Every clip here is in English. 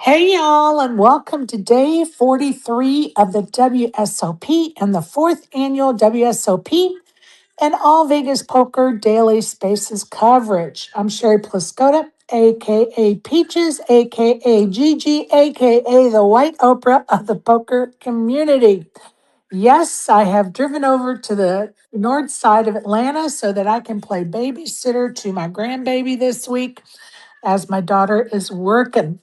Hey, y'all, and welcome to day 43 of the WSOP and the fourth annual WSOP and All Vegas Poker Daily Spaces coverage. I'm Sherry Pliscota, aka Peaches, aka Gigi, aka the White Oprah of the poker community. Yes, I have driven over to the north side of Atlanta so that I can play babysitter to my grandbaby this week as my daughter is working.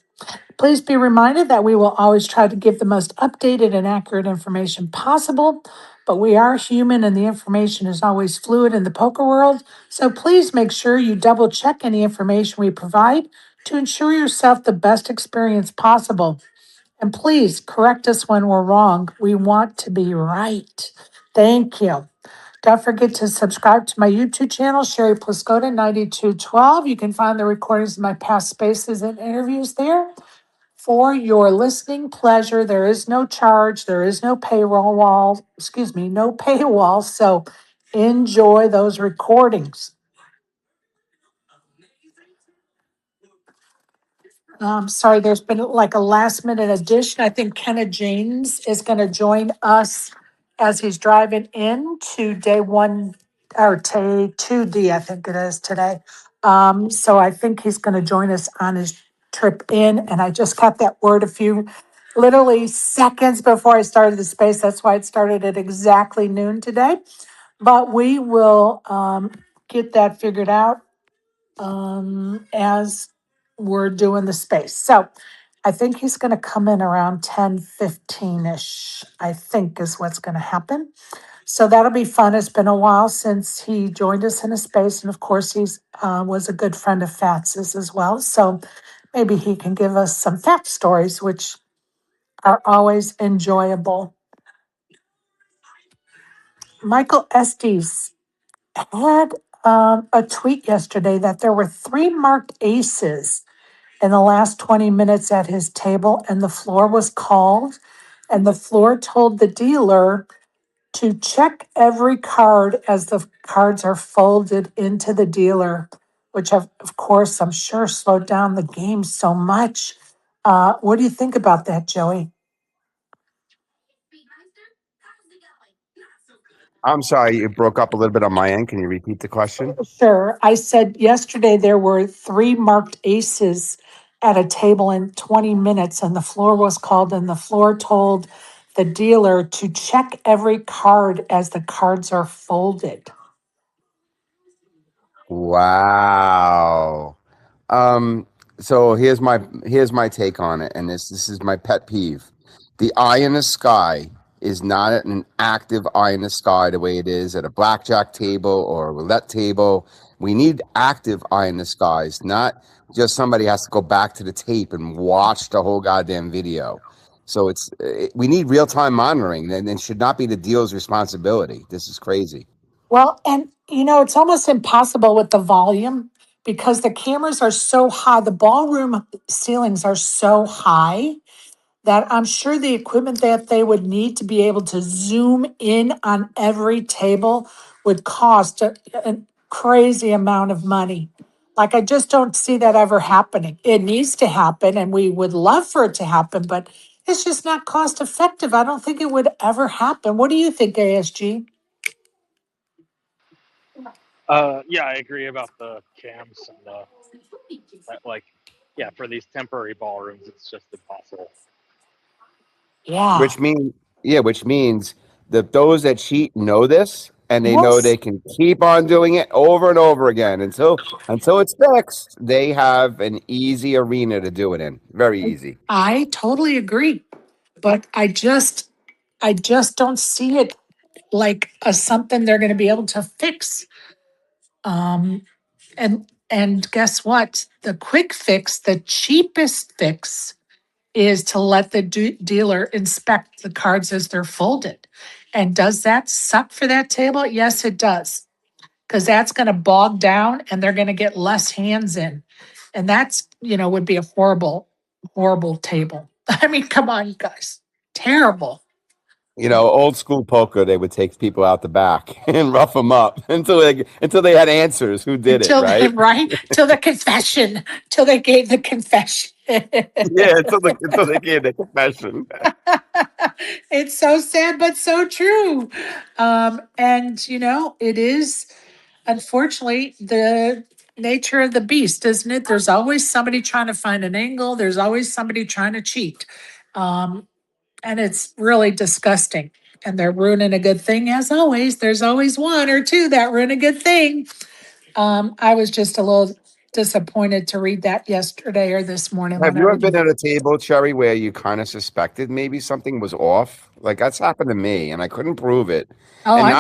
Please be reminded that we will always try to give the most updated and accurate information possible, but we are human and the information is always fluid in the poker world. So please make sure you double check any information we provide to ensure yourself the best experience possible. And please correct us when we're wrong. We want to be right. Thank you. Don't forget to subscribe to my YouTube channel, Sherry Pliscota 9212. You can find the recordings of my past spaces and interviews there. For your listening pleasure, there is no charge, there is no payroll wall, no paywall. So enjoy those recordings. Sorry, there's been like a last minute addition. I think Kenna James is going to join us as he's driving in to day one or day 2D, I think it is today. So I think he's going to join us on his trip in. And I just got that word a few literally seconds before I started the space. That's why it started at exactly noon today. But we will get that figured out as we're doing the space. So I think he's going to come in around 10:15 ish, I think is what's going to happen. So that'll be fun. It's been a while since he joined us in a space. And of course, he's was a good friend of Fats's as well. So maybe he can give us some fact stories, which are always enjoyable. Michael Estes had a tweet yesterday that there were 3 marked aces in the last 20 minutes at his table, and the floor was called, and the floor told the dealer to check every card as the cards are folded into the dealer, which of course I'm sure slowed down the game so much. What do you think about that, Joey? I'm sorry, you broke up a little bit on my end. Can you repeat the question? Sure. I said yesterday there were 3 marked aces at a table in 20 minutes, and the floor was called, and the floor told the dealer to check every card as the cards are folded. Wow. Um, so here's my take on it, and this is my pet peeve. The eye in the sky is not an active eye in the sky the way it is at a blackjack table or a roulette table. We need active eye in the skies, not just somebody has to go back to the tape and watch the whole goddamn video. So we need real time monitoring, and it should not be the dealer's responsibility. This is crazy. Well, and it's almost impossible with the volume because the cameras are so high, the ballroom ceilings are so high that I'm sure the equipment that they would need to be able to zoom in on every table would cost a crazy amount of money. Like, I just don't see that ever happening. It needs to happen, and we would love for it to happen, but it's just not cost effective. I don't think it would ever happen. What do you think, ASG? Yeah, I agree about the cams and like, yeah, for these temporary ballrooms, it's just impossible. Yeah. Which means that those that cheat know this, and they know Yes, they can keep on doing it over and over again until it's fixed. They have an easy arena to do it in. Very easy. I totally agree. But I just don't see it like a something they're going to be able to fix. Um, and guess what? The quick fix, the cheapest fix, is to let the dealer inspect the cards as they're folded. And does that suck for that table? Yes, it does, because that's going to bog down, and they're going to get less hands in, and that's would be a horrible, horrible table. I mean, come on, you guys, terrible. Old school poker, they would take people out the back and rough them up until they had answers who did it, Until right? right till the confession, till they gave the confession. Yeah, until they gave the confession. It's so sad, but so true. And, it is unfortunately the nature of the beast, isn't it? There's always somebody trying to find an angle, there's always somebody trying to cheat. Um, and it's really disgusting. And they're ruining a good thing as always. There's always one or two that ruin a good thing. I was just a little disappointed to read that yesterday or this morning Have you whenever. ever been at a table, Cherry, where you kind of suspected maybe something was off? Like that's happened to me, and I couldn't prove it. Oh, And I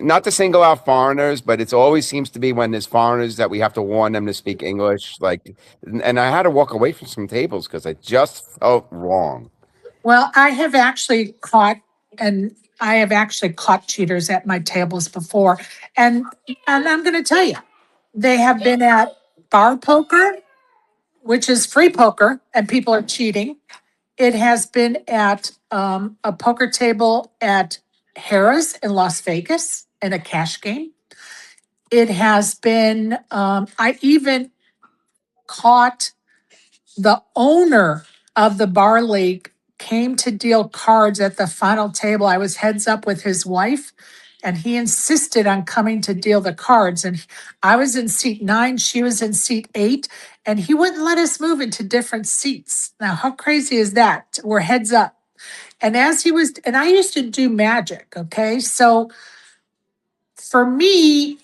not to single out foreigners, but it's always seems to be when there's foreigners that we have to warn them to speak English. Like, and I had to walk away from some tables because I just felt wrong. well, and I have actually caught cheaters at my tables before. And I'm going to tell you, they have been at bar poker, which is free poker, and people are cheating. It has been at a poker table at Harrah's in Las Vegas in a cash game. It has been, I even caught the owner of the bar league came to deal cards at the final table. I was heads up with his wife, and he insisted on coming to deal the cards. And I was in seat 9, she was in seat 8, and he wouldn't let us move into different seats. Now, how crazy is that? We're heads up. And and I used to do magic, okay? So for me,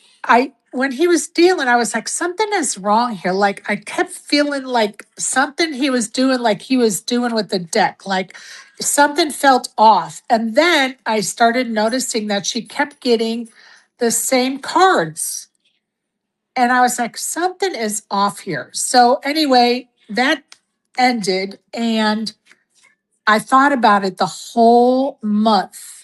when he was dealing, I was like, something is wrong here. Like I kept feeling like something he was doing, like he was doing with the deck, like something felt off. And then I started noticing that she kept getting the same cards. And I was like, something is off here. So anyway, that ended, and I thought about it the whole month.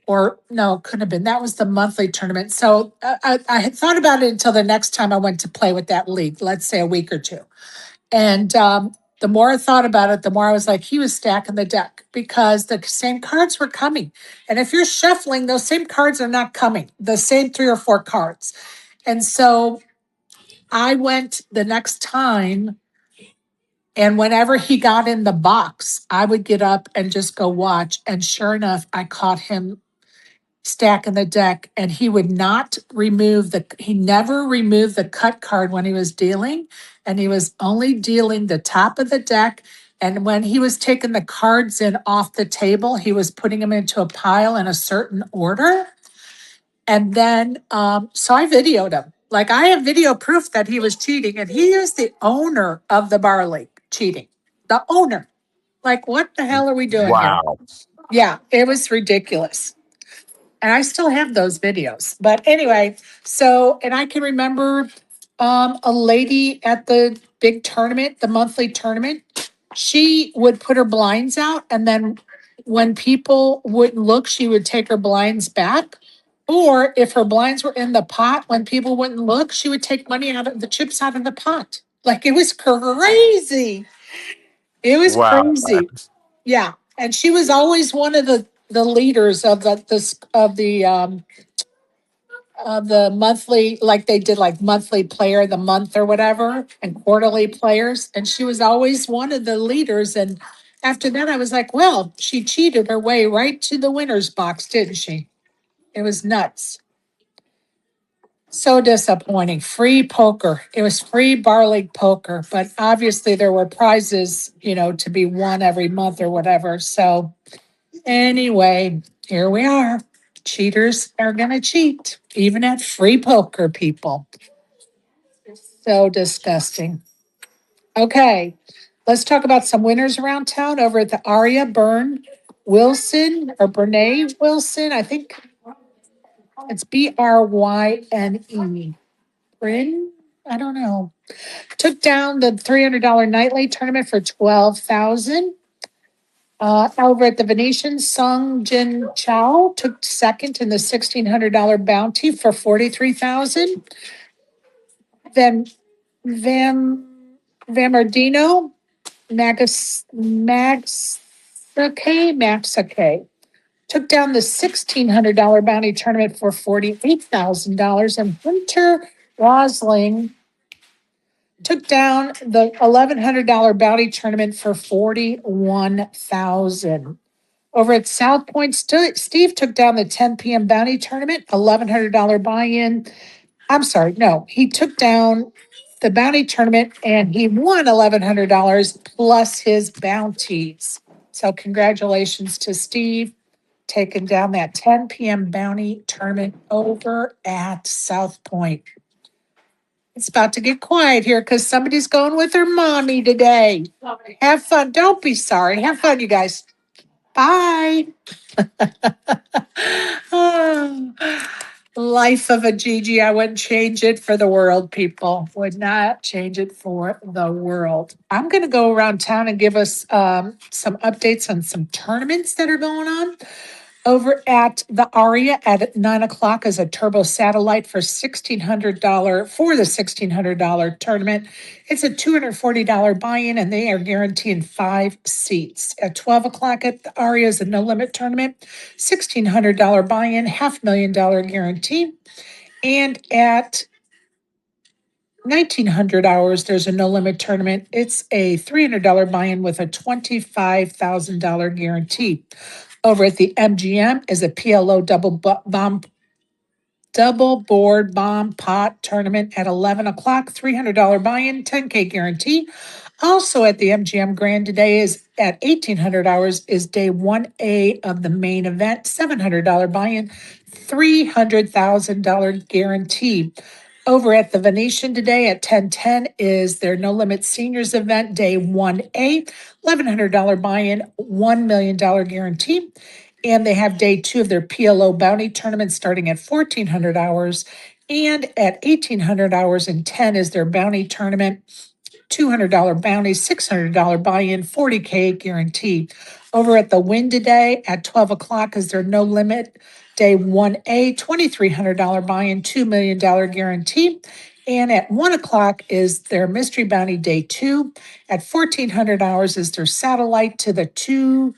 Or no, it couldn't have been. That was the monthly tournament. So I had thought about it until the next time I went to play with that league, let's say a week or two. And the more I thought about it, the more I was like, he was stacking the deck because the same cards were coming. And if you're shuffling, those same cards are not coming, the same 3 or 4 cards. And so I went the next time, and whenever he got in the box, I would get up and just go watch. And sure enough, I caught him stacking the deck, and he never removed the cut card when he was dealing, and he was only dealing the top of the deck. And when he was taking the cards in off the table, he was putting them into a pile in a certain order. And then so I videoed him, like I have video proof that he was cheating, and he is the owner of the bar league cheating, the owner. Like, what the hell are we doing here? Wow. Yeah, it was ridiculous. And I still have those videos. But anyway, so, and I can remember a lady at the big tournament, the monthly tournament, she would put her blinds out, and then when people wouldn't look, she would take her blinds back. Or if her blinds were in the pot, when people wouldn't look, she would take money out of the chips out of the pot. Like, it was crazy. It was Wow. crazy. Yeah. And she was always one of the leaders of the monthly, like they did like monthly player of the month or whatever, and quarterly players. And she was always one of the leaders. And after that, I was like, well, she cheated her way right to the winner's box, didn't she? It was nuts. So disappointing. Free poker. It was free bar league poker, but obviously there were prizes, to be won every month or whatever. So anyway, here we are. Cheaters are going to cheat, even at free poker, people. So disgusting. Okay, let's talk about some winners around town over at the Aria Byrne Wilson or Brene Wilson. I think it's Bryne. Bryn? I don't know. Took down the $300 nightly tournament for 12,000. Over at the Venetian, Sung Jin Chow took second in the $1,600 bounty for 43,000. Then Vamardino Maxake took down the $1,600 bounty tournament for $48,000. And Hunter Rosling took down the $1,100 bounty tournament for $41,000. Over at South Point, Steve took down the 10 p.m. bounty tournament, $1,100 buy-in. I'm sorry, no, he took down the bounty tournament and he won $1,100 plus his bounties. So congratulations to Steve taking down that 10 p.m. bounty tournament over at South Point. It's about to get quiet here because somebody's going with their mommy today. Have fun. Don't be sorry. Have fun, you guys. Bye. Oh, life of a Gigi. I wouldn't change it for the world, people. Would not change it for the world. I'm going to go around town and give us some updates on some tournaments that are going on. Over at the Aria at 9 o'clock is a turbo satellite for $1,600 for the $1,600 tournament. It's a $240 buy-in, and they are guaranteeing 5 seats. At 12 o'clock at the Aria is a no limit tournament, $1,600 buy-in, $500,000 guarantee. And at 1,900 hours, there's a no limit tournament. It's a $300 buy-in with a $25,000 guarantee. Over at the MGM is a PLO double board bomb pot tournament at 11 o'clock, $300 buy-in, 10K guarantee. Also at the MGM Grand today is at 1,800 hours is day 1A of the main event, $700 buy-in, $300,000 guarantee. Over at the Venetian today at 10:10 is their No Limit Seniors event, day 1A, $1,100 buy-in, $1 million guarantee. And they have day 2 of their PLO bounty tournament starting at 1,400 hours. And at 1,800 hours and 10 is their bounty tournament. $200 bounty, $600 buy-in, 40K guarantee. Over at the Win today at 12 o'clock is their no limit day 1A, $2,300 buy-in, $2 million guarantee. And at 1 o'clock is their mystery bounty day 2. At 1,400 hours is their satellite to the 2K.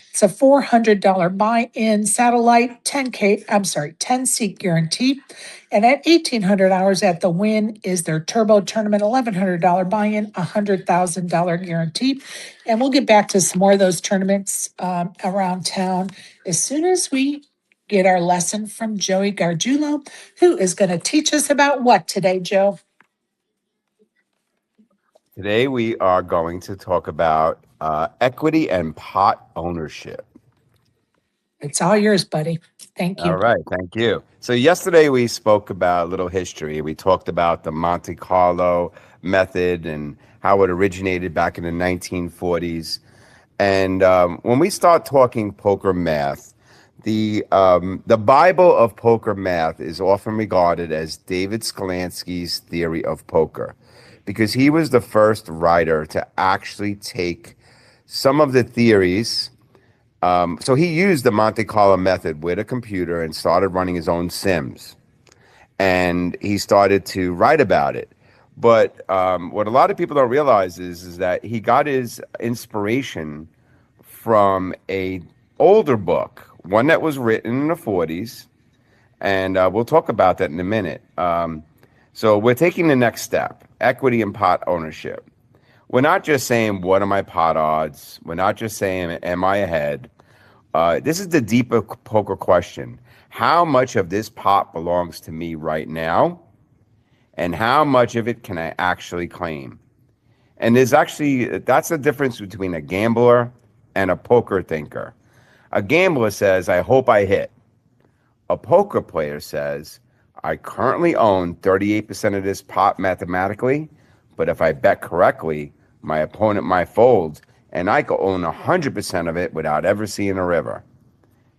It's a $400 buy-in satellite, 10 seat guarantee. And at 1,800 hours at the Win is their turbo tournament, $1,100 buy-in, $100,000 guarantee. And we'll get back to some more of those tournaments around town as soon as we get our lesson from Joey Gargiulo, who is going to teach us about what today, Joe? Today we are going to talk about equity and pot ownership. It's all yours, buddy. Thank you. All right, thank you. So yesterday we spoke about a little history. We talked about the Monte Carlo method and how it originated back in the 1940s. And when we start talking poker math, the Bible of poker math is often regarded as David Skolansky's theory of poker, because he was the first writer to actually take some of the theories. So he used the Monte Carlo method with a computer and started running his own sims. And he started to write about it. But what a lot of people don't realize is that he got his inspiration from a older book, one that was written in the 40s. And we'll talk about that in a minute. So we're taking the next step, equity and pot ownership. We're not just saying, what are my pot odds? We're not just saying, am I ahead? This is the deeper poker question. How much of this pot belongs to me right now? And how much of it can I actually claim? And that's the difference between a gambler and a poker thinker. A gambler says, I hope I hit. A poker player says, I currently own 38% of this pot mathematically, but if I bet correctly, my opponent might fold, and I could own 100% of it without ever seeing a river.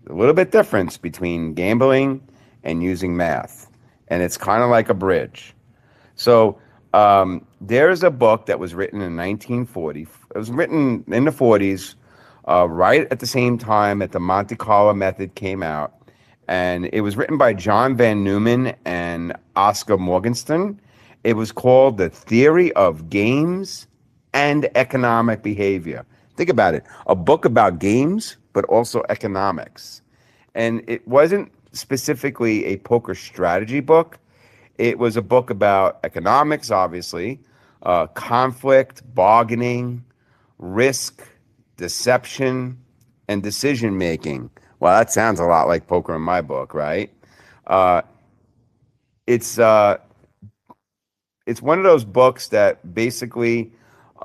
A little bit difference between gambling and using math, and it's kind of like a bridge. So there's a book that was written in 1940. It was written in the 40s, right at the same time that the Monte Carlo method came out. And it was written by John Van Neumann and Oscar Morgenstern. It was called The Theory of Games and Economic Behavior. Think about it. A book about games, but also economics. And it wasn't specifically a poker strategy book. It was a book about economics, obviously, conflict, bargaining, risk, deception, and decision making. Well, that sounds a lot like poker in my book, right? Uh, it's uh, it's one of those books that basically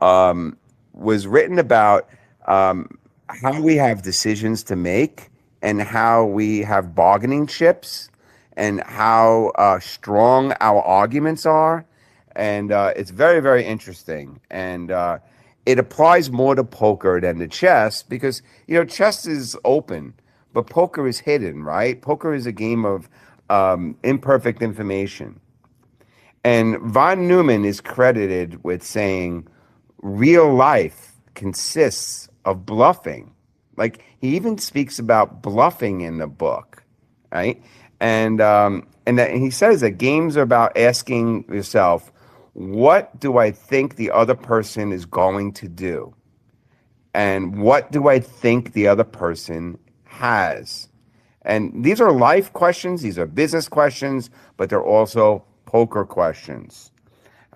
um, was written about how we have decisions to make and how we have bargaining chips and how strong our arguments are. And it's very, very interesting. And it applies more to poker than to chess because, chess is open, but poker is hidden, right? Poker is a game of imperfect information. And von Neumann is credited with saying real life consists of bluffing. Like he even speaks about bluffing in the book, right? And he says that games are about asking yourself, what do I think the other person is going to do? And what do I think the other person has? And these are life questions, these are business questions, but they're also poker questions,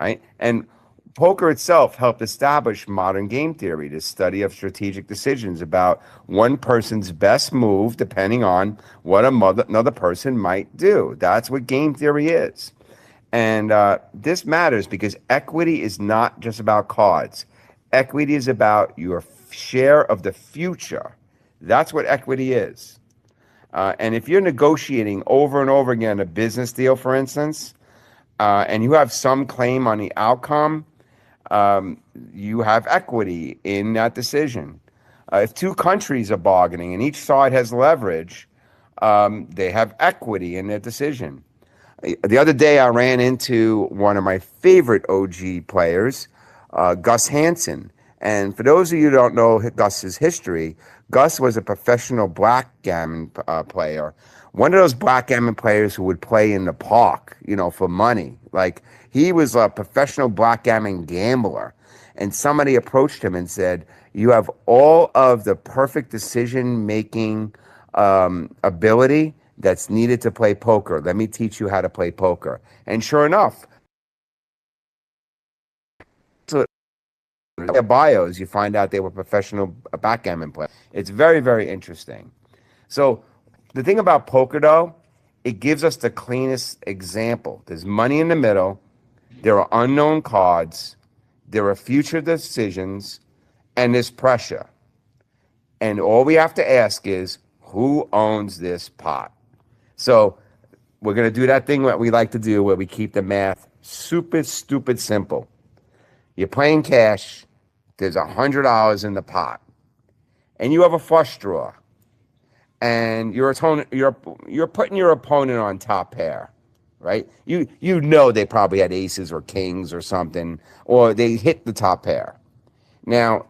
right? And poker itself helped establish modern game theory, the study of strategic decisions about one person's best move depending on what another person might do. That's what game theory is. And this matters because equity is not just about cards. Equity is about your share of the future. That's what equity is. And if you're negotiating over and over again a business deal, for instance, and you have some claim on the outcome, you have equity in that decision. If two countries are bargaining and each side has leverage, they have equity in their decision. The other day, I ran into one of my favorite OG players, Gus Hansen. And for those of you who don't know Gus's history, Gus was a professional blackgammon player. One of those blackgammon players who would play in the park, for money. Like he was a professional blackgammon gambler. And somebody approached him and said, "You have all of the perfect decision-making ability that's needed to play poker. Let me teach you how to play poker." And sure enough, so their bios, you find out they were professional backgammon players. It's very, very interesting. So the thing about poker, though, it gives us the cleanest example. There's money in the middle. There are unknown cards. There are future decisions. And there's pressure. And all we have to ask is, who owns this pot? So we're going to do that thing that we like to do where we keep the math super, stupid simple. You're playing cash. There's $100 in the pot. And you have a flush draw. And you're putting your opponent on top pair, right? You know they probably had aces or kings or something, or they hit the top pair. Now,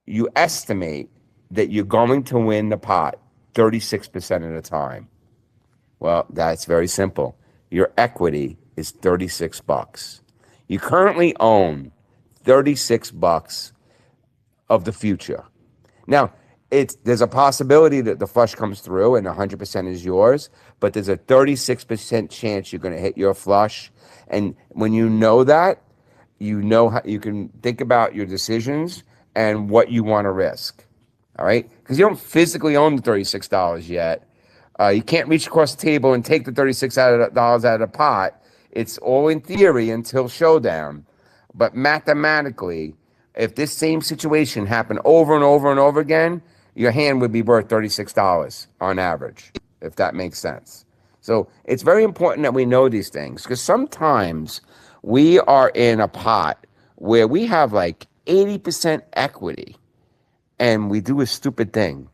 you estimate that you're going to win the pot 36% of the time. Well, that's very simple. Your equity is $36. You currently own $36 of the future. Now, there's a possibility that the flush comes through and 100% is yours, but there's a 36% chance you're going to hit your flush. And when you know that, you know how you can think about your decisions and what you want to risk. All right? Because you don't physically own the $36 yet. You can't reach across the table and take the $36 out of the pot. It's all in theory until showdown. But mathematically, if this same situation happened over and over and over again, your hand would be worth $36 on average, if that makes sense. So it's very important that we know these things because sometimes we are in a pot where we have like 80% equity and we do a stupid thing.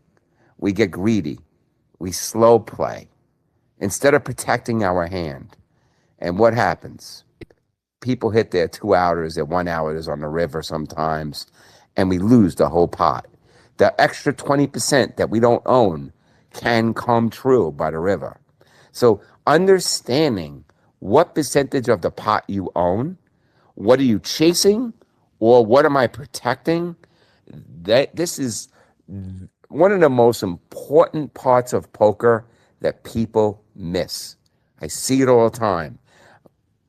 We get greedy. We slow play instead of protecting our hand. And what happens? People hit their 2-outers, their 1-outers on the river sometimes, and we lose the whole pot. The extra 20% that we don't own can come true by the river. So understanding what percentage of the pot you own, what are you chasing, or what am I protecting? This is one of the most important parts of poker that people miss. I see it all the time.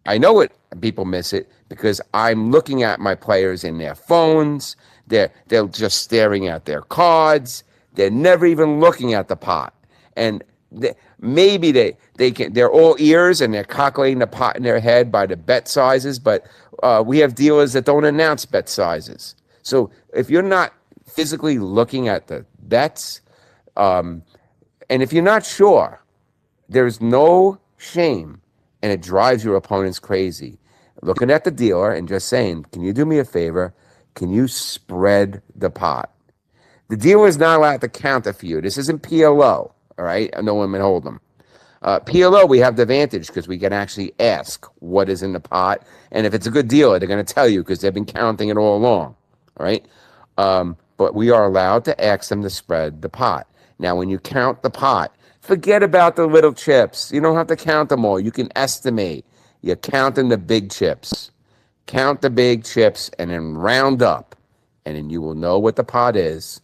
I know it. People miss it because I'm looking at my players in their phones. They're just staring at their cards. They're never even looking at the pot. And maybe they're all ears and they're calculating the pot in their head by the bet sizes. But we have dealers that don't announce bet sizes. So if you're not physically looking at the bets, and if you're not sure, there's no shame, and it drives your opponents crazy. Looking at the dealer and just saying, "Can you do me a favor? Can you spread the pot?" The dealer is not allowed to counter for you. This isn't PLO, all right? No women hold them. PLO, we have the advantage because we can actually ask what is in the pot, and if it's a good dealer, they're going to tell you because they've been counting it all along, all right? But we are allowed to ask them to spread the pot. Now, when you count the pot, forget about the little chips. You don't have to count them all. You can estimate. You're counting the big chips. Count the big chips and then round up, and then you will know what the pot is.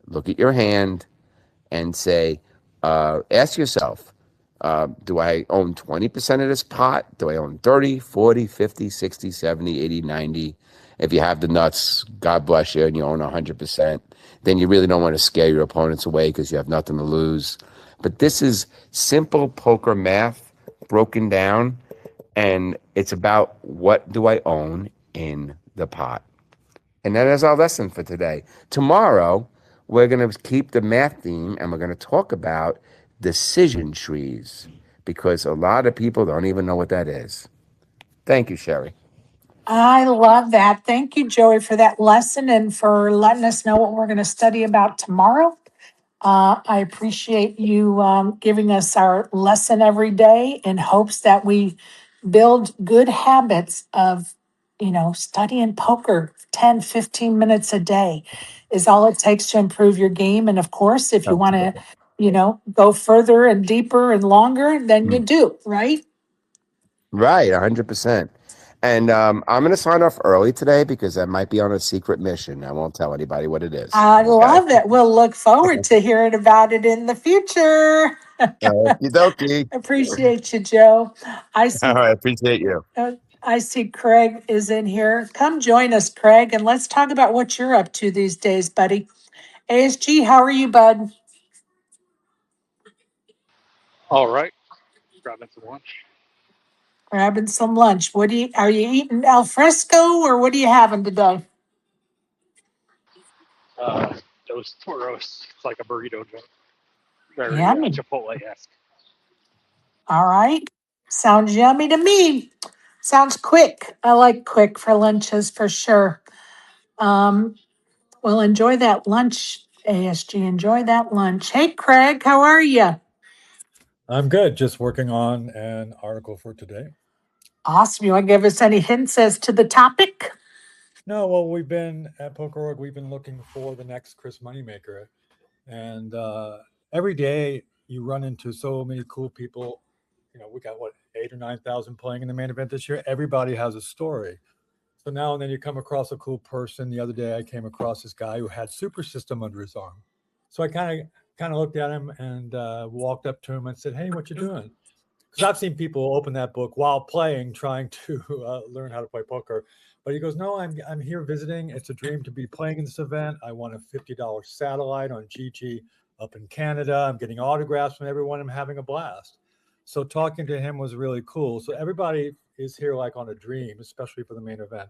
Look at your hand and say, ask yourself, do I own 20% of this pot? Do I own 30, 40, 50, 60, 70, 80, 90? If you have the nuts, God bless you, and you own 100%, then you really don't want to scare your opponents away because you have nothing to lose. But this is simple poker math broken down, and it's about what do I own in the pot. And that is our lesson for today. Tomorrow, we're going to keep the math theme and we're going to talk about decision trees because a lot of people don't even know what that is. Thank you, Sherry. I love that. Thank you, Joey, for that lesson and for letting us know what we're going to study about tomorrow. I appreciate you giving us our lesson every day in hopes that we build good habits of, studying poker 10, 15 minutes a day is all it takes to improve your game. And of course, if you want to, go further and deeper and longer, then you do, right? Right, 100%. And I'm going to sign off early today because I might be on a secret mission. I won't tell anybody what it is. I Okay. love it. We'll look forward to hearing about it in the future. Okie dokie. Appreciate you, Joe. I All see. right. Appreciate you. I see Craig is in here. Come join us, Craig, and let's talk about what you're up to these days, buddy. ASG, how are you, bud? All right, grabbing some lunch. Grabbing some lunch. Are you eating al fresco or what are you having today? Dos Toros. It's like a burrito joint. Very Yummy. Chipotle-esque. All right. Sounds yummy to me. Sounds quick. I like quick for lunches for sure. Um, well, enjoy that lunch, ASG. Enjoy that lunch. Hey, Craig, how are you? I'm good. Just working on an article for today. Awesome. You want to give us any hints as to the topic? No, well, we've been at Poker.org. We've been looking for the next Chris Moneymaker, and every day you run into so many cool people. We got 8 or 9,000 playing in the main event this year. Everybody has a story. So now and then you come across a cool person. The other day I came across this guy who had Super System under his arm. So I kind of looked at him and walked up to him and said, "Hey, what you doing?" Because I've seen people open that book while playing, trying to learn how to play poker. But he goes, "No, I'm here visiting. It's a dream to be playing in this event. I won a $50 satellite on GG up in Canada. I'm getting autographs from everyone. I'm having a blast." So talking to him was really cool. So everybody is here like on a dream, especially for the main event.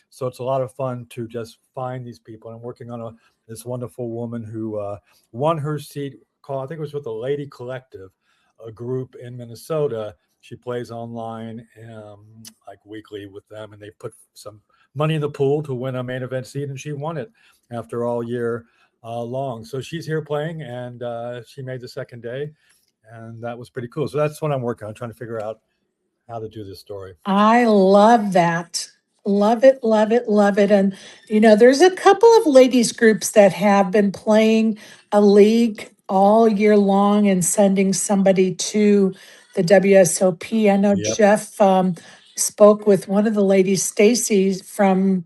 So it's a lot of fun to just find these people. I'm working on this wonderful woman who won her seat. I think it was with the Lady Collective, a group in Minnesota. She plays online like weekly with them, and they put some money in the pool to win a main event seat, and she won it after all year long. So she's here playing, and she made the second day, and that was pretty cool. So that's what I'm working on, trying to figure out how to do this story. I love that. Love it, love it, love it. And, there's a couple of ladies groups that have been playing a league all year long and sending somebody to the WSOP. I know Yep. Jeff spoke with one of the ladies, Stacy, from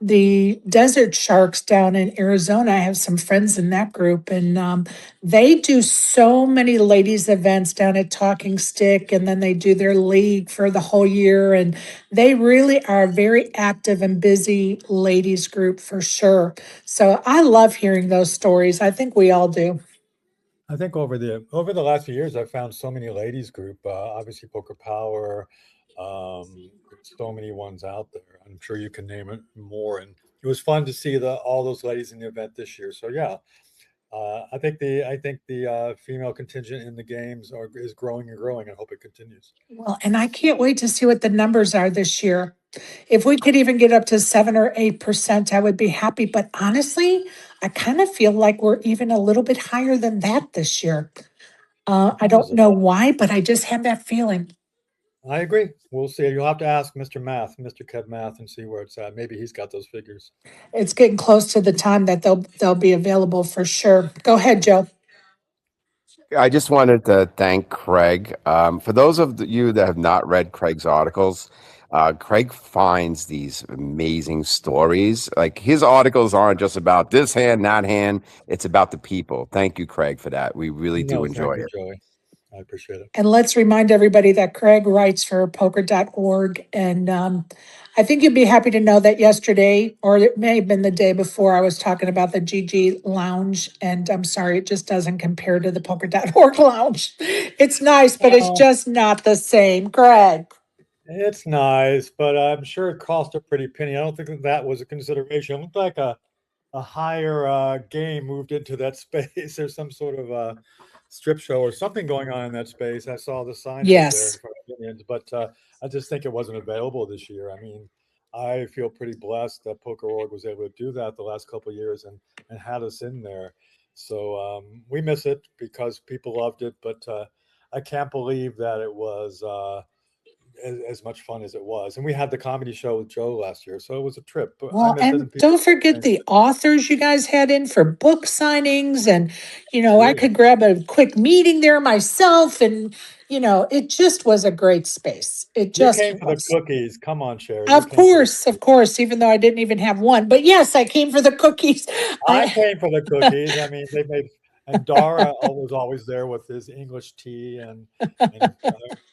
the Desert Sharks down in Arizona. I have some friends in that group, and they do so many ladies' events down at Talking Stick, and then they do their league for the whole year. And they really are a very active and busy ladies' group for sure. So I love hearing those stories. I think we all do. I think over the last few years, I've found so many ladies group. Obviously, Poker Power. There's so many ones out there. I'm sure you can name it more. And it was fun to see all those ladies in the event this year. So yeah, I think the female contingent in the games is growing and growing. I hope it continues. Well, and I can't wait to see what the numbers are this year. If we could even get up to 7 or 8%, I would be happy. But honestly, I kind of feel like we're even a little bit higher than that this year. I don't know why, but I just have that feeling. I agree. We'll see. You'll have to ask Mr. Math, Mr. Kev Math, and see where it's at. Maybe he's got those figures. It's getting close to the time that they'll be available for sure. Go ahead, Joe. I just wanted to thank Craig. For those of you that have not read Craig's articles, Craig finds these amazing stories. Like his articles aren't just about this hand, that hand. It's about the people. Thank you, Craig, for that. We really do enjoy thank you, it. Joey. I appreciate it. And let's remind everybody that Craig writes for poker.org. And I think you'd be happy to know that yesterday, or it may have been the day before, I was talking about the GG Lounge. And I'm sorry, it just doesn't compare to the poker.org lounge. It's nice, but it's just not the same. Craig. It's nice, but I'm sure it cost a pretty penny. I don't think that was a consideration. It looked like a higher game moved into that space. There's some sort of strip show or something going on in that space. I saw the sign up there in Yes. front of Indians, but I just think it wasn't available this year. I mean, I feel pretty blessed that Poker.org was able to do that the last couple of years and had us in there. So we miss it because people loved it, but I can't believe that it was as much fun as it was. And we had the comedy show with Joe last year, so it was a trip. But I Well, miss it, and and people don't forget the authors you guys had in for book signings. And, I True. could grab a quick meeting there myself. And, it just was a great space. It You just came for the was. cookies. Come on, Sherry. You came for the Of cookies. course, even though I didn't even have one. But yes, I came for the cookies. I I came for the cookies. I mean, they made, and Dara was always there with his English tea and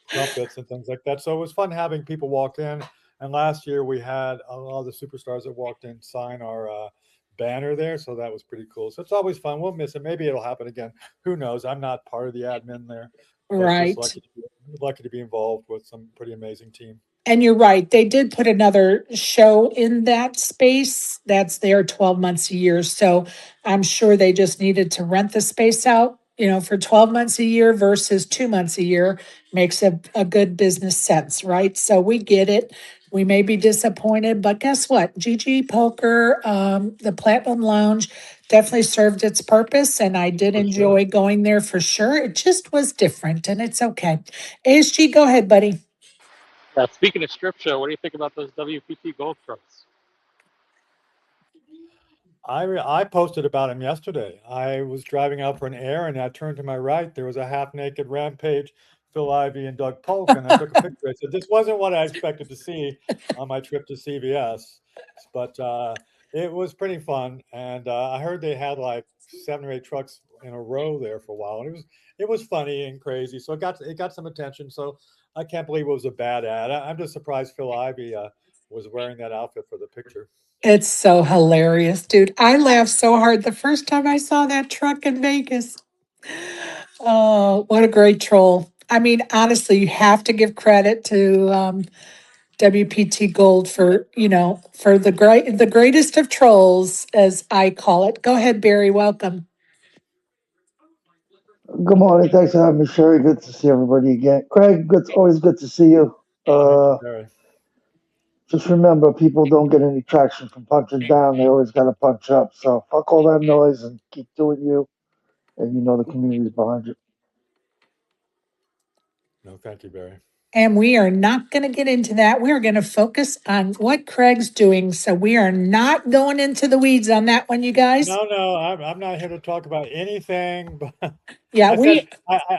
crumpets and things like that. So it was fun having people walk in. And last year we had a lot of the superstars that walked in sign our banner there, so that was pretty cool. So it's always fun. We'll miss it. Maybe it'll happen again. Who knows? I'm not part of the admin there, but just right. lucky to be involved with some pretty amazing team. And you're right. They did put another show in that space. That's there 12 months a year. So I'm sure they just needed to rent the space out, for 12 months a year versus 2 months a year makes a good business sense, right? So we get it. We may be disappointed, but guess what? GG Poker, the Platinum Lounge definitely served its purpose. And I did enjoy going there for sure. It just was different and it's okay. ASG, go ahead, buddy. Speaking of strip show, what do you think about those WPT gold trucks? I posted about him yesterday. I was driving out for an errand, and I turned to my right. There was a half-naked Rampage, Phil Ivey, and Doug Polk, and I took a picture. I said, "This wasn't what I expected to see on my trip to CVS," but it was pretty fun. And I heard they had like 7 or 8 trucks in a row there for a while, and it was funny and crazy. So it got some attention. So I can't believe it was a bad ad. I'm just surprised Phil Ivey was wearing that outfit for the picture. It's so hilarious, dude. I laughed so hard the first time I saw that truck in Vegas. Oh, what a great troll. I mean, honestly, you have to give credit to WPT Gold for, for the greatest of trolls, as I call it. Go ahead, Barry. Welcome. Good morning. Thanks for having me, Sherry. Good to see everybody again. Craig, always good to see you. Thank you, Barry. Just remember, people don't get any traction from punching down. They always got to punch up. So fuck all that noise and keep doing you. And the community's behind you. No, thank you, Barry. And we are not going to get into that. We're going to focus on what Craig's doing. So we are not going into the weeds on that one, you guys. No, I'm not here to talk about anything. But yeah,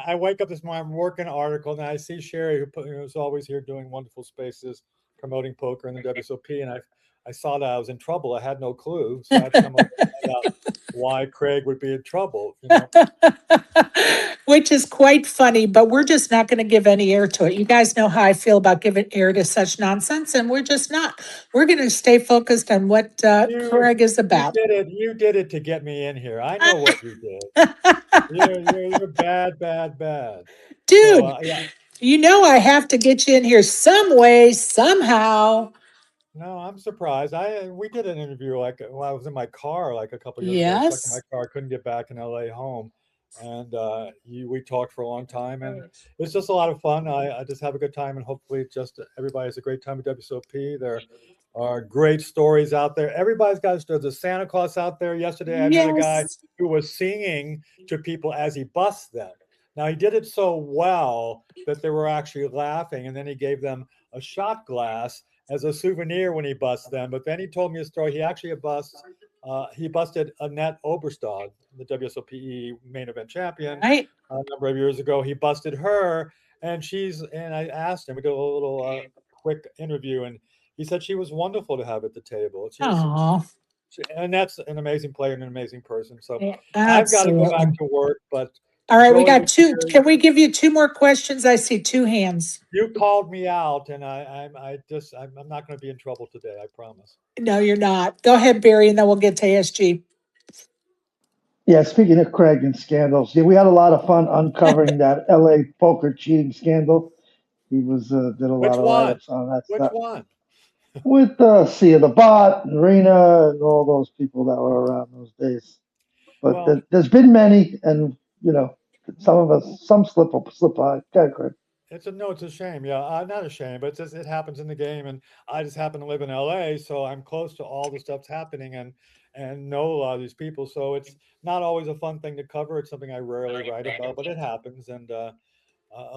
I wake up this morning, I'm working an article, and I see Sherry, who's always here doing wonderful spaces, promoting poker in the WSOP, and I saw that I was in trouble. I had no clue, so I had to come over and find out why Craig would be in trouble. Which is quite funny, but we're just not going to give any air to it. You guys know how I feel about giving air to such nonsense, and we're just not. We're going to stay focused on what Craig is about. You did it to get me in here. I know what you did. You're bad, bad, bad. So Dude, you know I have to get you in here some way, somehow. no, I'm surprised. We did an interview like while I was in my car like a couple years ago. I was stuck in my Yes. car. I couldn't get back in LA home, and we talked for a long time, and it's just a lot of fun. I just have a good time, and hopefully, just everybody has a great time at WSOP. There are great stories out there. Everybody's got there's a Santa Claus out there. Yesterday, I met a guy Yes. who was singing to people as he bussed them. Now he did it so well that they were actually laughing, and then he gave them a shot glass as a souvenir when he bussed them. But then he told me a story. He actually he busted Annette Oberstad, the WSOPE main event champion, Right. a number of years ago. He busted her, and I asked him. We did a little quick interview, and he said she was wonderful to have at the table. Oh, And that's an amazing player and an amazing person. So I've got to go back absolutely. to work, but All right, we enjoy got the two. year. Can we give you two more questions? I see two hands. You called me out, and I'm not going to be in trouble today. I promise. No, you're not. Go ahead, Barry, and then we'll get to ASG. Yeah, speaking of Craig and scandals, yeah, we had a lot of fun uncovering that LA poker cheating scandal. He did a Which lot of one? write-ups on that Which stuff one? with Sia the Bot and Rena and all those people that were around those days. But Well, there's been many, and some slip by. Okay, Craig. it's a shame. Yeah, not a shame, but it happens in the game, and I just happen to live in LA, so I'm close to all the stuff's happening, and know a lot of these people. So it's not always a fun thing to cover. It's something I rarely write about, but it happens, and a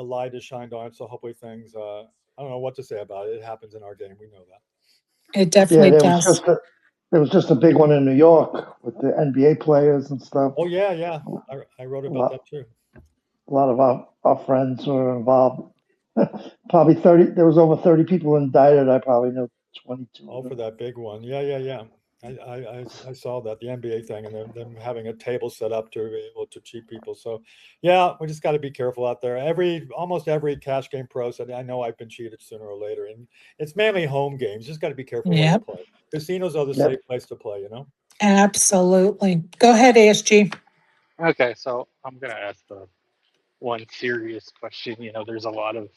light is shined on it. So hopefully things. I don't know what to say about it. It happens in our game. We know that. It Yeah, definitely does. there was just a big one in New York with the NBA players and stuff. Oh yeah, yeah. I wrote A about lot, that too. a lot of our friends were involved. Probably 30. There was over 30 people indicted. I probably know 22 Oh, of for them. that big one. Yeah, yeah, yeah. I saw that, the NBA thing, and them having a table set up to be able to cheat people. So, yeah, we just got to be careful out there. Almost every cash game pro said, I know I've been cheated sooner or later, and it's mainly home games. Just got to be careful where you Yep, play. Casinos are the Yep. safe place to play. absolutely. Go ahead, ASG. Okay, so I'm gonna ask the one serious question. There's a lot of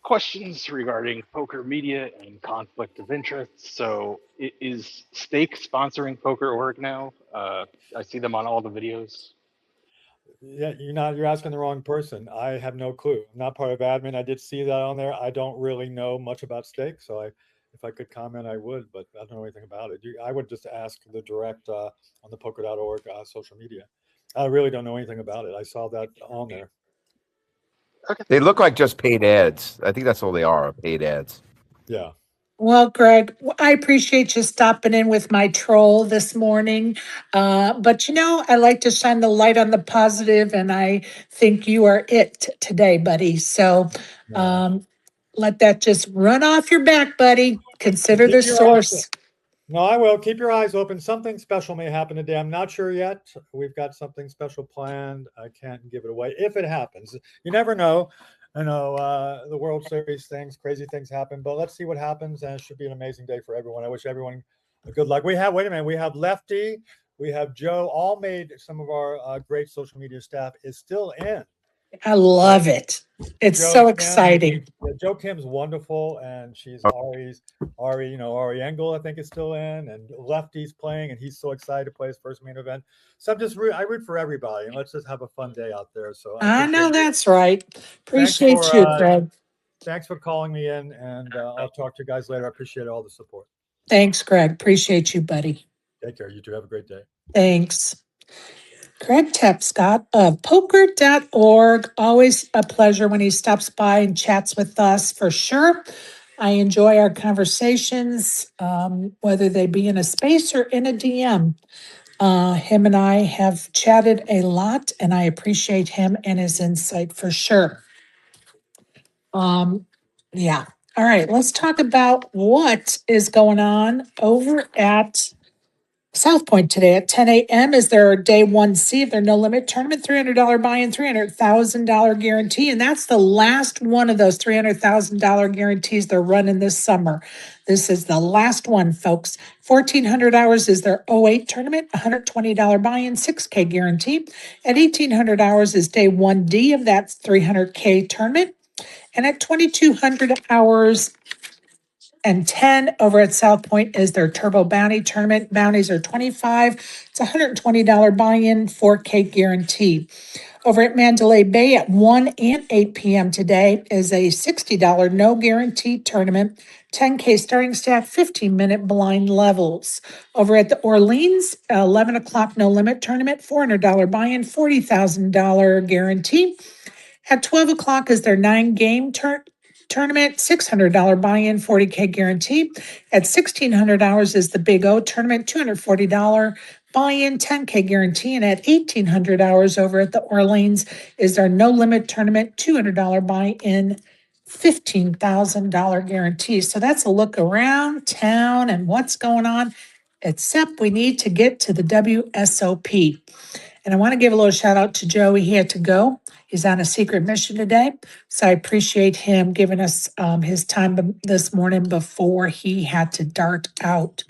questions regarding poker media and conflict of interest. So, is Stake sponsoring Poker.org now? I see them on all the videos. Yeah, you're asking the wrong person. I have no clue. I'm not part of admin. I did see that on there. I don't really know much about Stake, so if I could comment, I would, but I don't know anything about it. I would just ask the direct on the poker.org social media. I really don't know anything about it. I saw that on there. Okay. They look like just paid ads. I think that's all they are, paid ads. Yeah. Well, Greg, I appreciate you stopping in with my troll this morning. But I like to shine the light on the positive, and I think you are it today, buddy. So No. um, let that just run off your back, buddy. Consider Keep the your eyes. source. No, I will. Keep your eyes open. Something special may happen today. I'm not sure yet. We've got something special planned. I can't give it away. If it happens, you never know. The World Series things, crazy things happen, but let's see what happens. And it should be an amazing day for everyone. I wish everyone good luck. Wait a minute. We have Lefty, we have Joe, all made some of our great social media staff is still in. I love it. It's so exciting. Joe Kim's wonderful, and she's Ari Engel, I think, is still in, and Lefty's playing, and he's so excited to play his first main event. So I root for everybody, and let's just have a fun day out there. So I know appreciate that's right. Thanks Appreciate you, Greg. thanks for calling me in, and I'll talk to you guys later. I appreciate all the support. Thanks, Greg. Appreciate you, buddy. Take care. You too. Have a great day. Thanks. Craig Tapscott of poker.org. Always a pleasure when he stops by and chats with us, for sure. I enjoy our conversations, whether they be in a space or in a DM. Him and I have chatted a lot, and I appreciate him and his insight for sure. Yeah. All right, let's talk about what is going on over at South Point today at 10 a.m. is their day 1C of their no limit tournament, $300 buy-in, $300,000 guarantee. And that's the last one of those $300,000 guarantees they're running this summer. This is the last one, folks. 1,400 hours is their '08 tournament, $120 buy-in, 6K guarantee. At 1,800 hours is day 1D of that 300K tournament. And at 2,200 hours, and 10 over at South Point is their Turbo Bounty tournament. Bounties are 25. It's $120 buy-in, 4K guarantee. Over at Mandalay Bay at 1 and 8 p.m. today is a $60 no guarantee tournament, 10K starting stack, 15-minute blind levels. Over at the Orleans, 11 o'clock no limit tournament, $400 buy-in, $40,000 guarantee. At 12 o'clock is their 9-game tournament, $600 buy-in, 40K guarantee. At 1,600 hours is the Big O tournament, $240 buy-in, 10K guarantee. And at 1,800 hours over at the Orleans is our no limit tournament, $200 buy-in, $15,000 guarantee. So that's a look around town and what's going on, except we need to get to the WSOP. And I want to give a little shout out to Joey. He had to go. He's on a secret mission today. So I appreciate him giving us his time this morning before he had to dart out.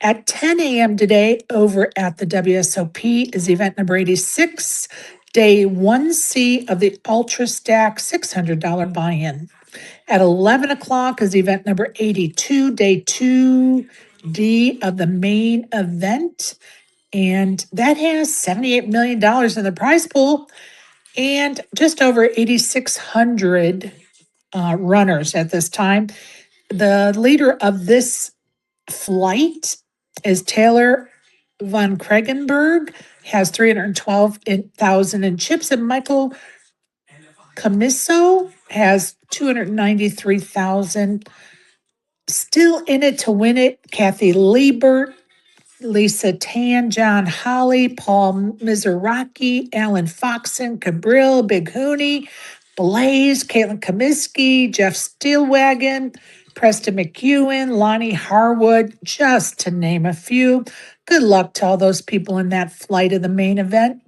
At 10 a.m. today, over at the WSOP is event number 86, day 1C of the Ultra Stack $600 buy-in. At 11 o'clock is event number 82, day 2D of the main event. And that has $78 million in the prize pool and just over 8,600 runners at this time. The leader of this flight is Taylor von Kregenberg, has 312,000 in chips, and Michael Camiso has 293,000. Still in it to win it, Kathy Liebert, Lisa Tan, John Holly, Paul Mizuraki, Alan Foxon, Cabril, Big Hooney, Blaze, Caitlin Comiskey, Jeff Steelwagon, Preston McEwen, Lonnie Harwood, just to name a few. Good luck to all those people in that flight of the main event.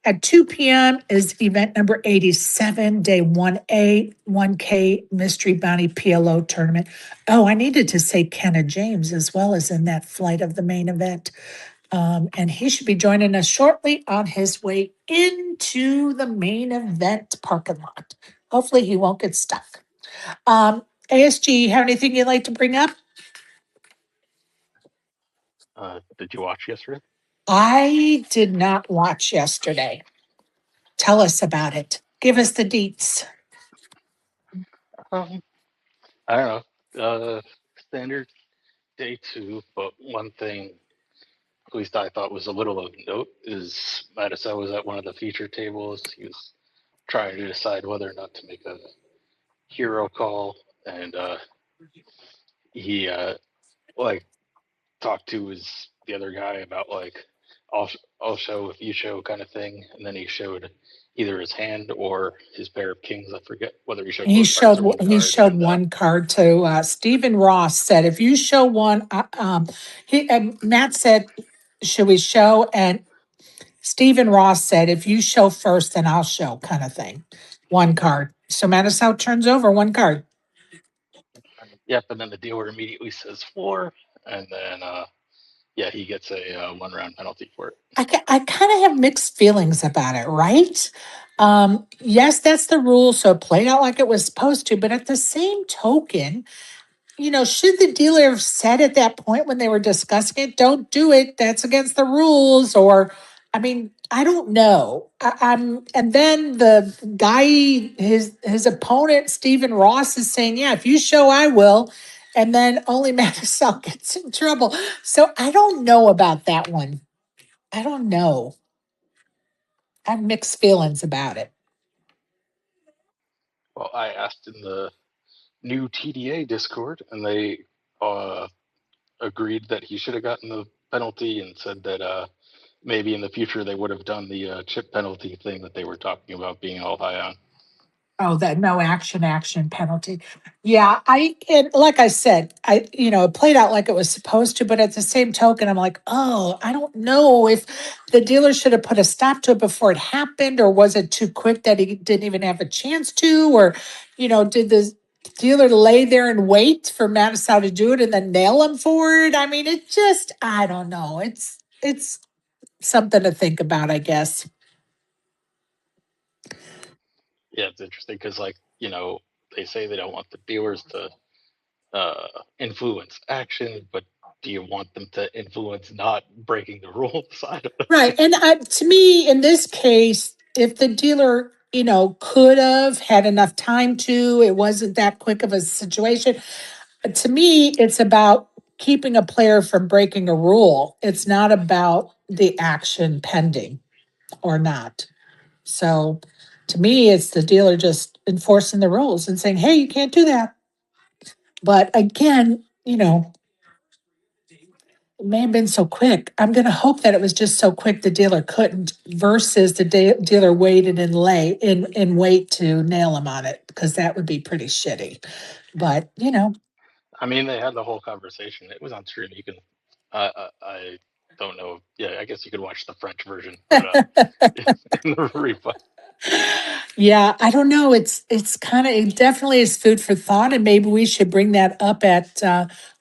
At 2 p.m. is event number 87, day 1A, 1K Mystery Bounty PLO tournament. Oh, I needed to say Kenna James as well as in that flight of the main event. And he should be joining us shortly on his way into the main event parking lot. Hopefully he won't get stuck. ASG, have anything you'd like to bring up? Did you watch yesterday? I did not watch yesterday. Tell us about it. Give us the deets. I don't know. Standard day 2, but one thing, at least I thought was a little of note, is Mattisau was at one of the feature tables. He was trying to decide whether or not to make a hero call, and he like talked to the other guy about like I'll show if you show kind of thing, and then he showed either his hand or his pair of kings. I forget whether he showed both cards or one card. And, one card to Stephen Ross said, if you show one, Matt said, should we show? And Stephen Ross said, if you show first, then I'll show, kind of thing. One card. So Mattisau turns over one card. Yep, and then the dealer immediately says 4, and then yeah, he gets a 1-round penalty for it. I kind of have mixed feelings about it, right? Yes, that's the rule, so it played out like it was supposed to. But at the same token, should the dealer have said at that point when they were discussing it, don't do it, that's against the rules? Or, I mean, I don't know. And then the guy, his opponent, Stephen Ross, is saying, yeah, if you show, I will. And then only Mattisau gets in trouble. So I don't know about that one. I don't know. I have mixed feelings about it. Well, I asked in the new TDA Discord, and they agreed that he should have gotten the penalty and said that maybe in the future they would have done the chip penalty thing that they were talking about being all high on. Oh, that no action penalty. Yeah, and like I said, it played out like it was supposed to, but at the same token, I'm like, oh, I don't know if the dealer should have put a stop to it before it happened, or was it too quick that he didn't even have a chance to, or, did the dealer lay there and wait for Mattisau to do it and then nail him for it? I mean, I don't know. It's something to think about, I guess. Yeah, it's interesting because, like, they say they don't want the dealers to influence action, but do you want them to influence not breaking the rules? I don't know. Right. And to me, in this case, if the dealer, could have had enough time to, it wasn't that quick of a situation. To me, it's about keeping a player from breaking a rule. It's not about the action pending or not. So to me, it's the dealer just enforcing the rules and saying, hey, you can't do that. But again, it may have been so quick. I'm going to hope that it was just so quick the dealer couldn't, versus the dealer waited and in wait to nail him on it, because that would be pretty shitty. But I mean, they had the whole conversation. It was on stream. You can, I don't know. Yeah, I guess you could watch the French version, but in the replay. Yeah, I don't know. It definitely is food for thought, and maybe we should bring that up at.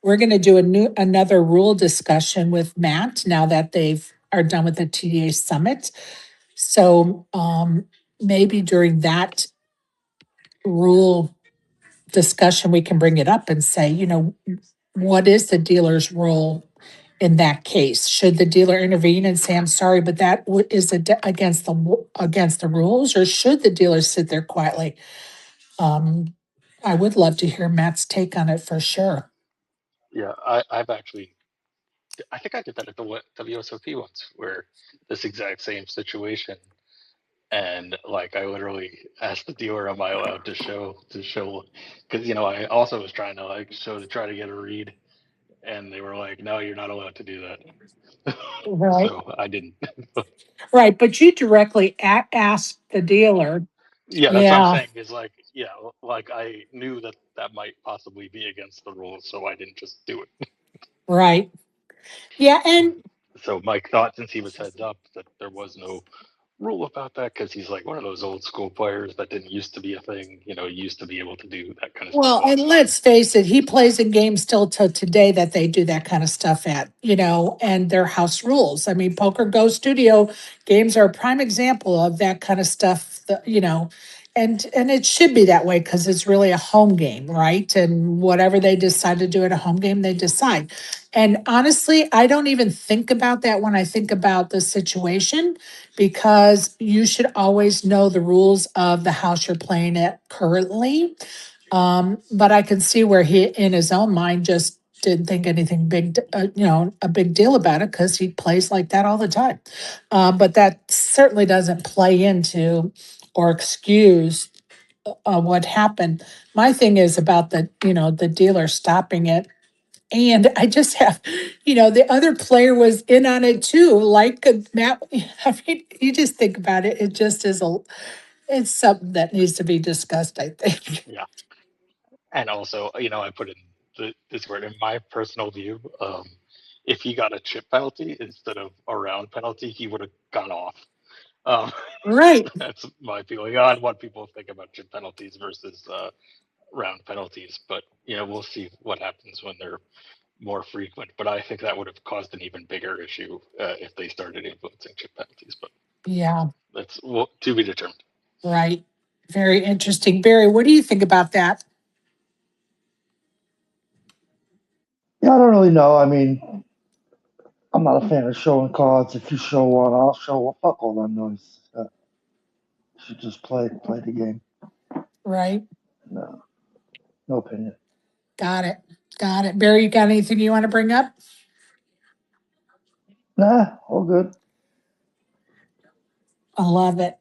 We're going to do another rule discussion with Matt now that they've are done with the TDA summit. So maybe during that rule discussion, we can bring it up and say, what is the dealer's role in that case? Should the dealer intervene and say, "I'm sorry, but that is against the rules," or should the dealer sit there quietly? I would love to hear Matt's take on it for sure. Yeah, I've actually, I think I did that at the WSOP once, where this exact same situation, and like I literally asked the dealer, "Am I allowed to show?" Because I also was trying to try to get a read, and they were like, "No, you're not allowed to do that." Right. So I didn't. Right, but you directly asked the dealer. Yeah, that's what I'm Yeah, saying. Is like, yeah, like I knew that might possibly be against the rules, so I didn't just do it. right. Yeah, and So Mike thought, since he was heads up, that there was no rule about that, because he's like one of those old school players that didn't used to be a thing. Used to be able to do that kind of stuff well, all and the time. let's face it, he plays in games still to today that they do that kind of stuff at, and their house rules. I mean, Poker Go Studio games are a prime example of that kind of stuff, and it should be that way because it's really a home game, right? And whatever they decide to do at a home game, they decide. And honestly, I don't even think about that when I think about the situation, because you should always know the rules of the house you're playing at currently. But I can see where he, in his own mind, just didn't think anything big, a big deal about it because he plays like that all the time. But that certainly doesn't play into or excuse what happened. My thing is about the dealer stopping it. And I just have, the other player was in on it too, like Matt. I mean, you just think about it. It just it's something that needs to be discussed, I think. Yeah, and also, I put in the Discord, in my personal view, if he got a chip penalty instead of a round penalty, he would have gone off. Um, Right. that's my feeling on what people think about chip penalties versus round penalties. But we'll see what happens when they're more frequent. But I think that would have caused an even bigger issue if they started influencing chip penalties. But Yeah. that's to be determined. Right. Very interesting. Barry, what do you think about that? Yeah, I don't really know. I mean, I'm not a fan of showing cards. If you show one, I'll show one. Fuck all that noise. You should just play the game. Right. No, no opinion. Got it. Got it. Barry, you got anything you want to bring up? Nah, all good. I love it.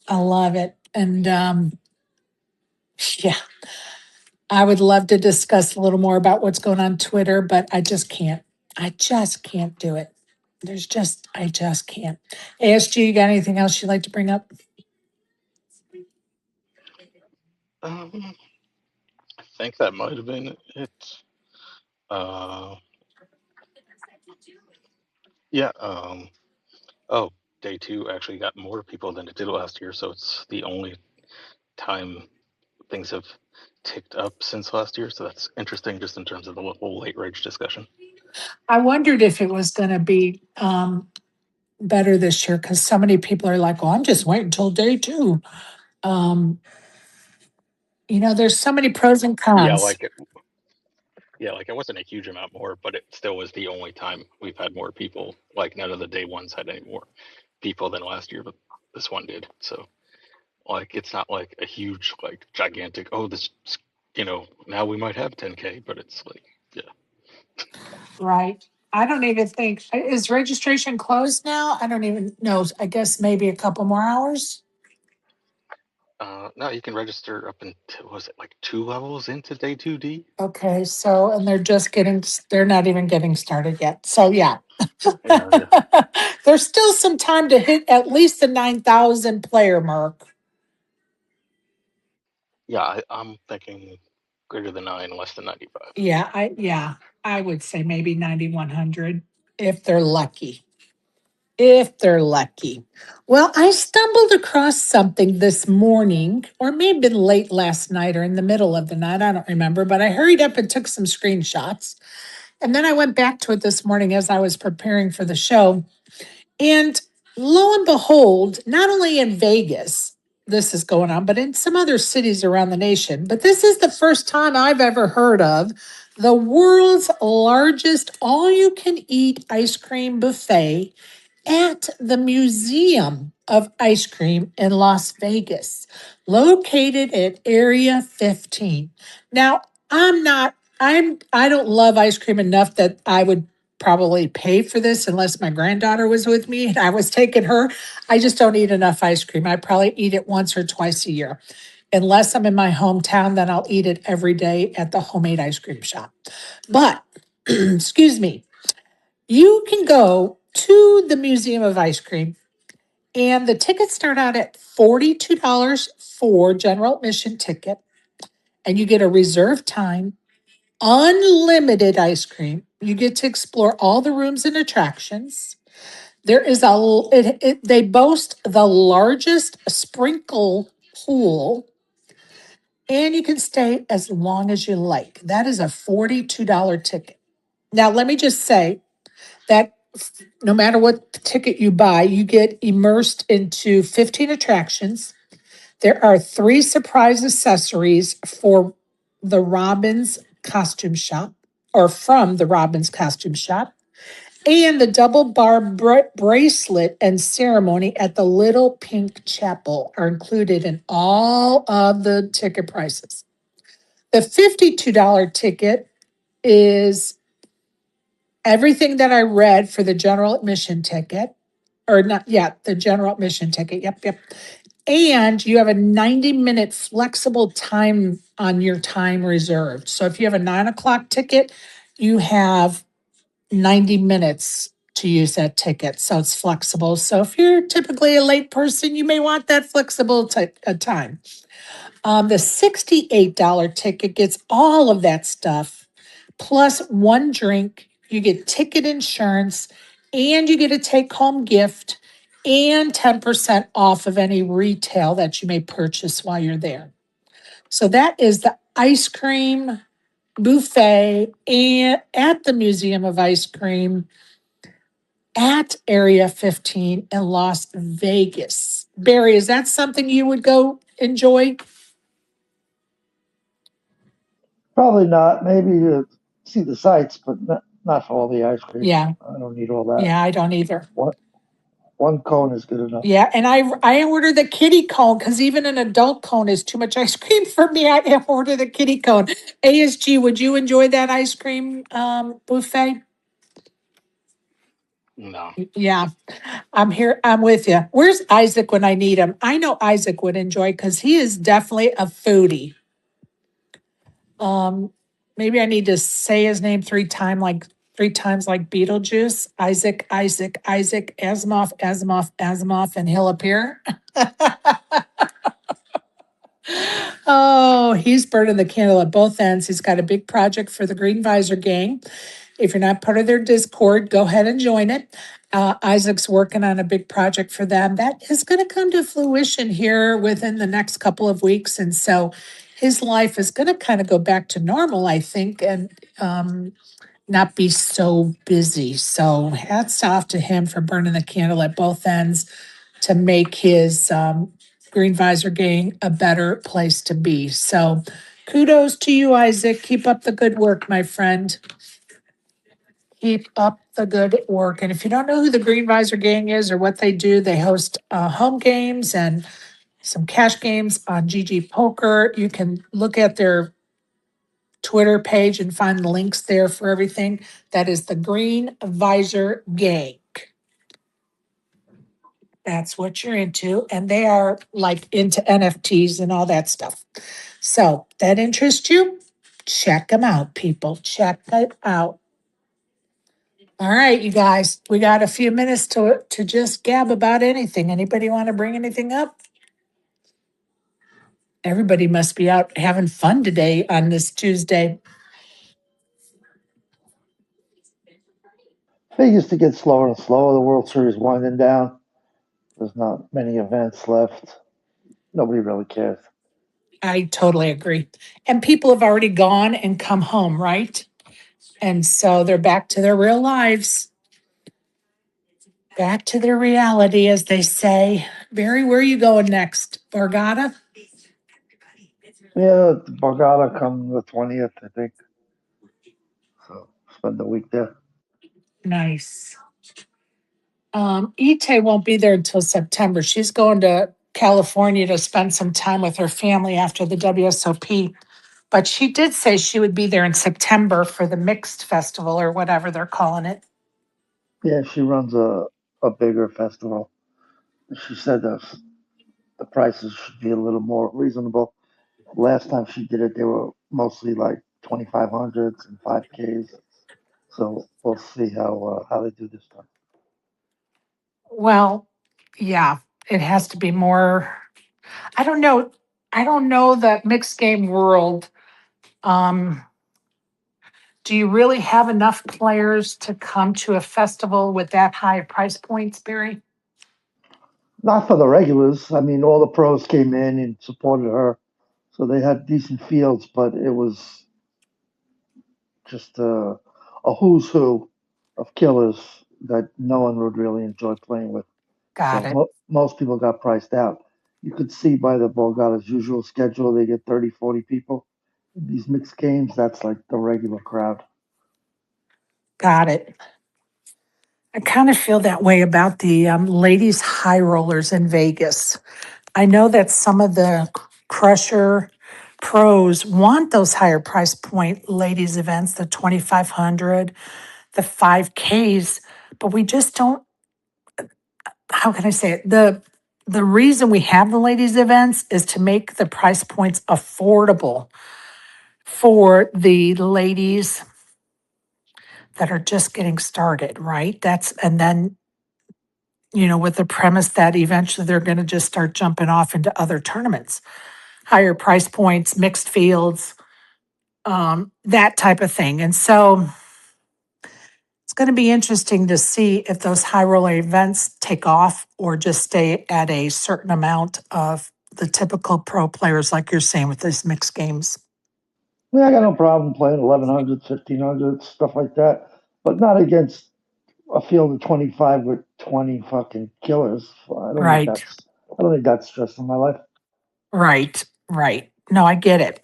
I love it. And yeah, I would love to discuss a little more about what's going on Twitter, but I just can't. I just can't do it. I just can't. ASG, you got anything else you'd like to bring up? I think that might have been it. Uh, yeah. Oh, day two actually got more people than it did last year, so it's the only time things have ticked up since last year. So that's interesting, just in terms of the whole late rage discussion. I wondered if it was going to be better this year because so many people are like, well, I'm just waiting until day two. Um, there's so many pros and Yeah, cons. like it wasn't a huge amount more, but it still was the only time we've had more people. Like none of the day ones had any more people than last year, but this one did. So like it's not like a huge, like gigantic, oh, this, now we might have 10K, but it's like, yeah. Right. I don't even think, is registration closed now? I don't even know. I guess maybe a couple more hours. No, you can register up until, was it like 2 levels into day 2D? Okay. So, and they're not even getting started yet. So, yeah. Yeah. There's still some time to hit at least the 9,000 player mark. Yeah, I'm thinking greater than 9, less than 95. Yeah, I would say maybe 9,100 if they're lucky. If they're lucky. Well, I stumbled across something this morning, or maybe late last night or in the middle of the night. I don't remember, but I hurried up and took some screenshots. And then I went back to it this morning as I was preparing for the show. And lo and behold, not only in Vegas, this is going on, but in some other cities around the nation. But this is the first time I've ever heard of the world's largest all you can eat ice cream buffet at the Museum of Ice Cream in Las Vegas, located at Area 15. Now, I don't love ice cream enough that I would probably pay for this unless my granddaughter was with me and I was taking her. I just don't eat enough ice cream. I probably eat it once or twice a year. Unless I'm in my hometown, then I'll eat it every day at the homemade ice cream shop. But, excuse me, you can go to the Museum of Ice Cream, and the tickets start out at $42 for general admission ticket, and you get a reserved time, unlimited ice cream. You get to explore all the rooms and attractions. They boast the largest sprinkle pool, and you can stay as long as you like. That is a $42 ticket. Now, let me just say that no matter what ticket you buy, you get immersed into 15 attractions. There are 3 surprise accessories for the Robbins costume shop, or from the Robbins costume shop, and the double bar bracelet and ceremony at the Little Pink Chapel are included in all of the ticket prices. The $52 ticket is everything that I read for the general admission ticket, or not yet, the general admission ticket. Yep. And you have a 90-minute flexible time on your time reserved. So if you have a 9 o'clock ticket, you have 90 minutes to use that ticket. So it's flexible. So if you're typically a late person, you may want that flexible time. The $68 ticket gets all of that stuff, plus one drink. You get ticket insurance, and you get a take home gift and 10% off of any retail that you may purchase while you're there. So that is the ice cream buffet at the Museum of Ice Cream at Area 15 in Las Vegas. Barry, is that something you would go enjoy? Probably not. Maybe see the sights, but not for all the ice cream. Yeah. I don't need all that. Yeah, I don't either. One cone is good enough. Yeah, and I ordered the kitty cone because even an adult cone is too much ice cream for me. I ordered the kitty cone. ASG, would you enjoy that ice cream buffet? No. Yeah, I'm here. I'm with you. Where's Isaac when I need him? I know Isaac would enjoy because he is definitely a foodie. Maybe I need to say his name 3 times like Beetlejuice. Isaac, Asimov, Asimov, Asimov, and he'll appear. Oh, he's burning the candle at both ends. He's got a big project for the Green Visor Gang. If you're not part of their Discord, go ahead and join it. Isaac's working on a big project for them that is going to come to fruition here within the next couple of weeks. And so his life is going to kind of go back to normal, I think, and not be so busy. So hats off to him for burning the candle at both ends to make his Green Visor Gang a better place to be. So kudos to you, Isaac. Keep up the good work, my friend. Keep up the good work. And if you don't know who the Green Visor Gang is or what they do, they host home games and some cash games on GG Poker. You can look at their Twitter page and find the links there for everything. That is the Green Visor Gang. That's what you're into. And they are like into NFTs and all that stuff. So that interests you? Check them out, people. Check it out. All right, you guys, we got a few minutes to just gab about anything. Anybody want to bring anything up? Everybody must be out having fun today on this Tuesday. Vegas to get slower and slower. The World Series winding down. There's not many events left. Nobody really cares. I totally agree. And people have already gone and come home, right? And so they're back to their real lives, back to their reality, as they say. Barry, where are you going next? Borgata? Yeah, Borgata come the 20th, I think. So spend the week there. Nice. Ite won't be there until September. She's going to California to spend some time with her family after the WSOP. But she did say she would be there in September for the mixed festival or whatever they're calling it. Yeah, she runs a bigger festival. She said the prices should be a little more reasonable. Last time she did it, they were mostly like 2,500s and 5Ks. So we'll see how they do this time. Well, yeah, it has to be more. I don't know. I don't know the mixed game world. Um, do you really have enough players to come to a festival with that high price points, Barry? Not for the regulars. I mean, all the pros came in and supported her, so they had decent fields, but it was just a who's who of killers that no one would really enjoy playing with. Got So it. most people got priced out. You could see by the Borgata's usual schedule, they get 30, 40 people. These mixed games, that's like the regular crowd. Got it. I kind of feel that way about the ladies high rollers in Vegas. I know that some of the crusher pros want those higher price point ladies events, the 2,500, the 5Ks, but we just don't, how can I say it? The reason we have the ladies events is to make the price points affordable for the ladies that are just getting started, right? And then, with the premise that eventually they're going to just start jumping off into other tournaments, higher price points, mixed fields, that type of thing. And so it's going to be interesting to see if those high roller events take off or just stay at a certain amount of the typical pro players, like you're saying with these mixed games. I mean, I got no problem playing 1100s, 1500s, stuff like that, but not against a field of 25 with 20 fucking killers. Right, I don't need that stress in my life. right, right. No, I get it.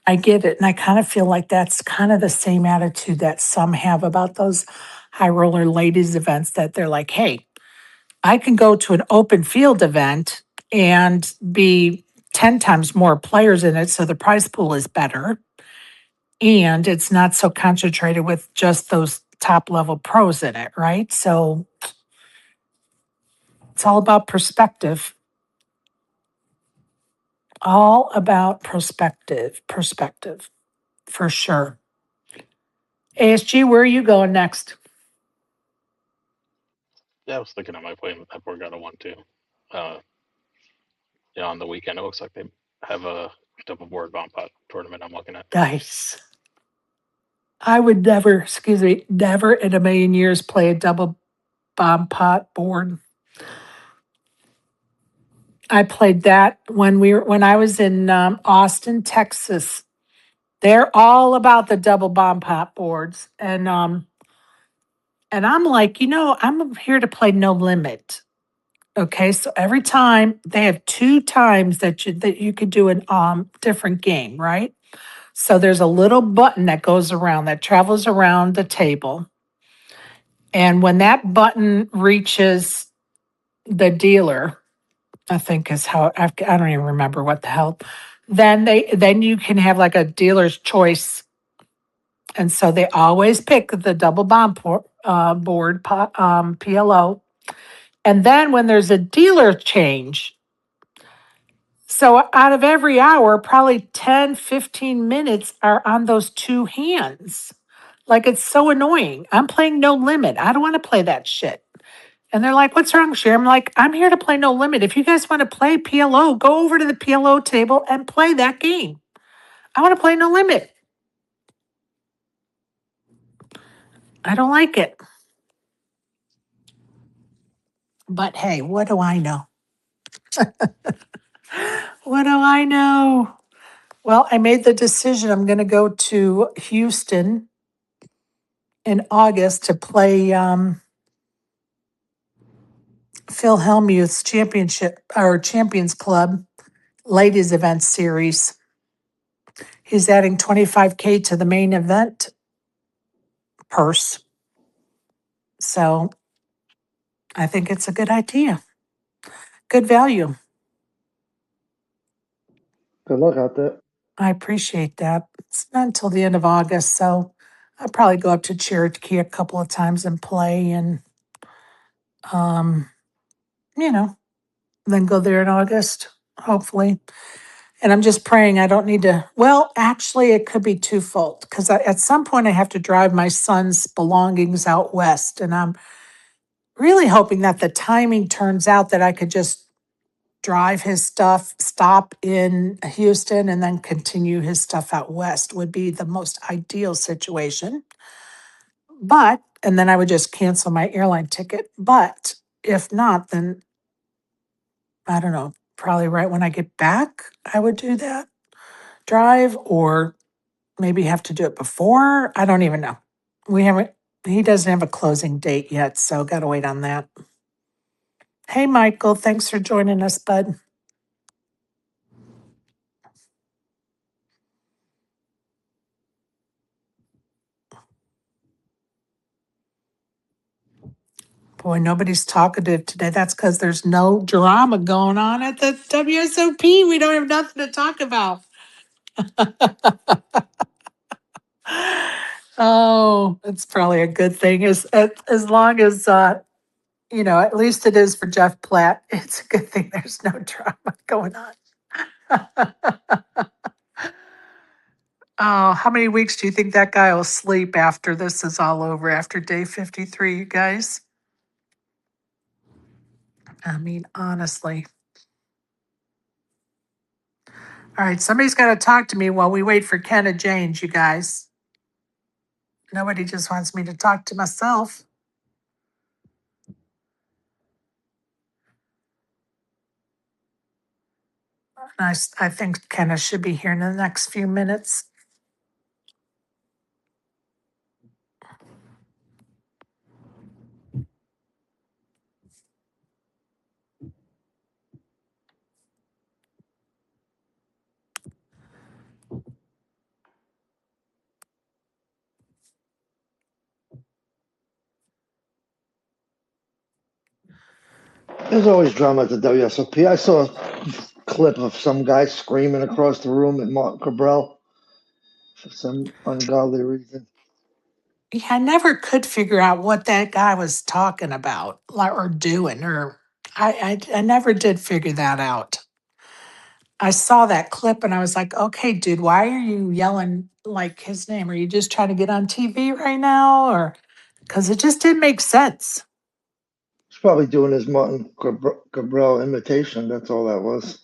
I get it. And I kind of feel like that's kind of the same attitude that some have about those high roller ladies events that they're like, hey, I can go to an open field event and be 10 times more players in it. So the prize pool is better. And it's not so concentrated with just those top level pros in it, right? So it's all about perspective. All about perspective, for sure. ASG, where are you going next? Yeah, I was thinking I might play that Borgata one too. On the weekend, it looks like they have a double board bomb pot tournament I'm looking at. Nice. I would never, excuse me, never in a million years play a double bomb pot board. I played that when I was in Austin, Texas. They're all about the double bomb pot boards, and I'm like, I'm here to play no limit. Okay, so every time they have 2 times that you could do an different game, right? So there's a little button that goes around that travels around the table, and when that button reaches the dealer, I think is how I don't even remember what the hell. Then you can have like a dealer's choice, and so they always pick the double bomb board PLO. And then when there's a dealer change, so out of every hour, probably 10, 15 minutes are on those 2 hands. Like it's so annoying. I'm playing no limit. I don't want to play that shit. And they're like, what's wrong, Sherry? I'm like, I'm here to play no limit. If you guys want to play PLO, go over to the PLO table and play that game. I want to play no limit. I don't like it. But hey, what do I know? What do I know? Well, I made the decision. I'm going to go to Houston in August to play Phil Hellmuth's championship or Champions Club ladies event series. He's adding 25K to the main event purse. So I think it's a good idea. Good value. Good luck out there. I appreciate that. It's not until the end of August, so I'll probably go up to Cherokee a couple of times and play and um, then go there in August, hopefully. And I'm just praying I don't need to. Well, actually, it could be twofold because at some point I have to drive my son's belongings out west. And I'm really hoping that the timing turns out that I could just drive his stuff, stop in Houston, and then continue his stuff out west would be the most ideal situation. And then I would just cancel my airline ticket. But if not, then I don't know, probably right when I get back, I would do that drive or maybe have to do it before. I don't even know. He doesn't have a closing date yet, so got to wait on that. Hey, Michael, thanks for joining us, bud. Boy, nobody's talkative today. That's because there's no drama going on at the WSOP. We don't have nothing to talk about. Oh, it's probably a good thing. As long as at least it is for Jeff Platt. It's a good thing there's no drama going on. Oh, how many weeks do you think that guy will sleep after this is all over, after day 53, you guys? I mean, honestly. All right, somebody's got to talk to me while we wait for Kenna James, you guys. Nobody just wants me to talk to myself. I think Kenna should be here in the next few minutes. There's always drama at the WSOP. I saw a clip of some guy screaming across the room at Martin Cabral for some ungodly reason. Yeah, I never could figure out what that guy was talking about or doing, or I never did figure that out. I saw that clip and I was like, okay, dude, why are you yelling like his name? Are you just trying to get on TV right now? Or because it just didn't make sense. He's probably doing his Martin Cabral imitation. That's all that was.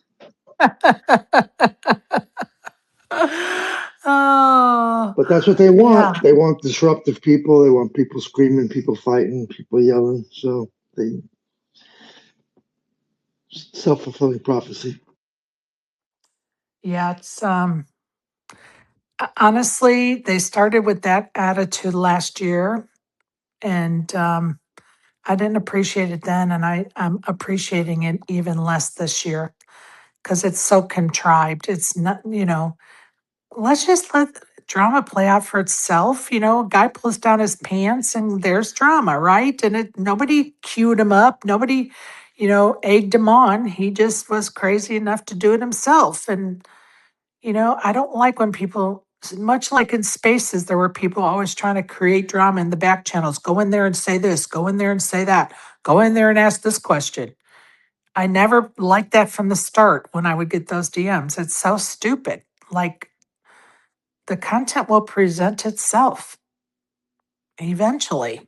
Oh, But that's what they yeah. want. They want disruptive people. They want people screaming, people fighting, people yelling. So they self-fulfilling prophecy. Yeah, it's honestly, they started with that attitude last year, and I didn't appreciate it then, and I'm appreciating it even less this year because it's so contrived. It's not, let's just let drama play out for itself. A guy pulls down his pants and there's drama, right? And nobody cued him up, nobody, egged him on. He just was crazy enough to do it himself. And I don't like when people, much like in spaces, there were people always trying to create drama in the back channels. Go in there and say this, go in there and say that, go in there and ask this question. I never liked that from the start when I would get those DMs. It's so stupid. Like, the content will present itself eventually,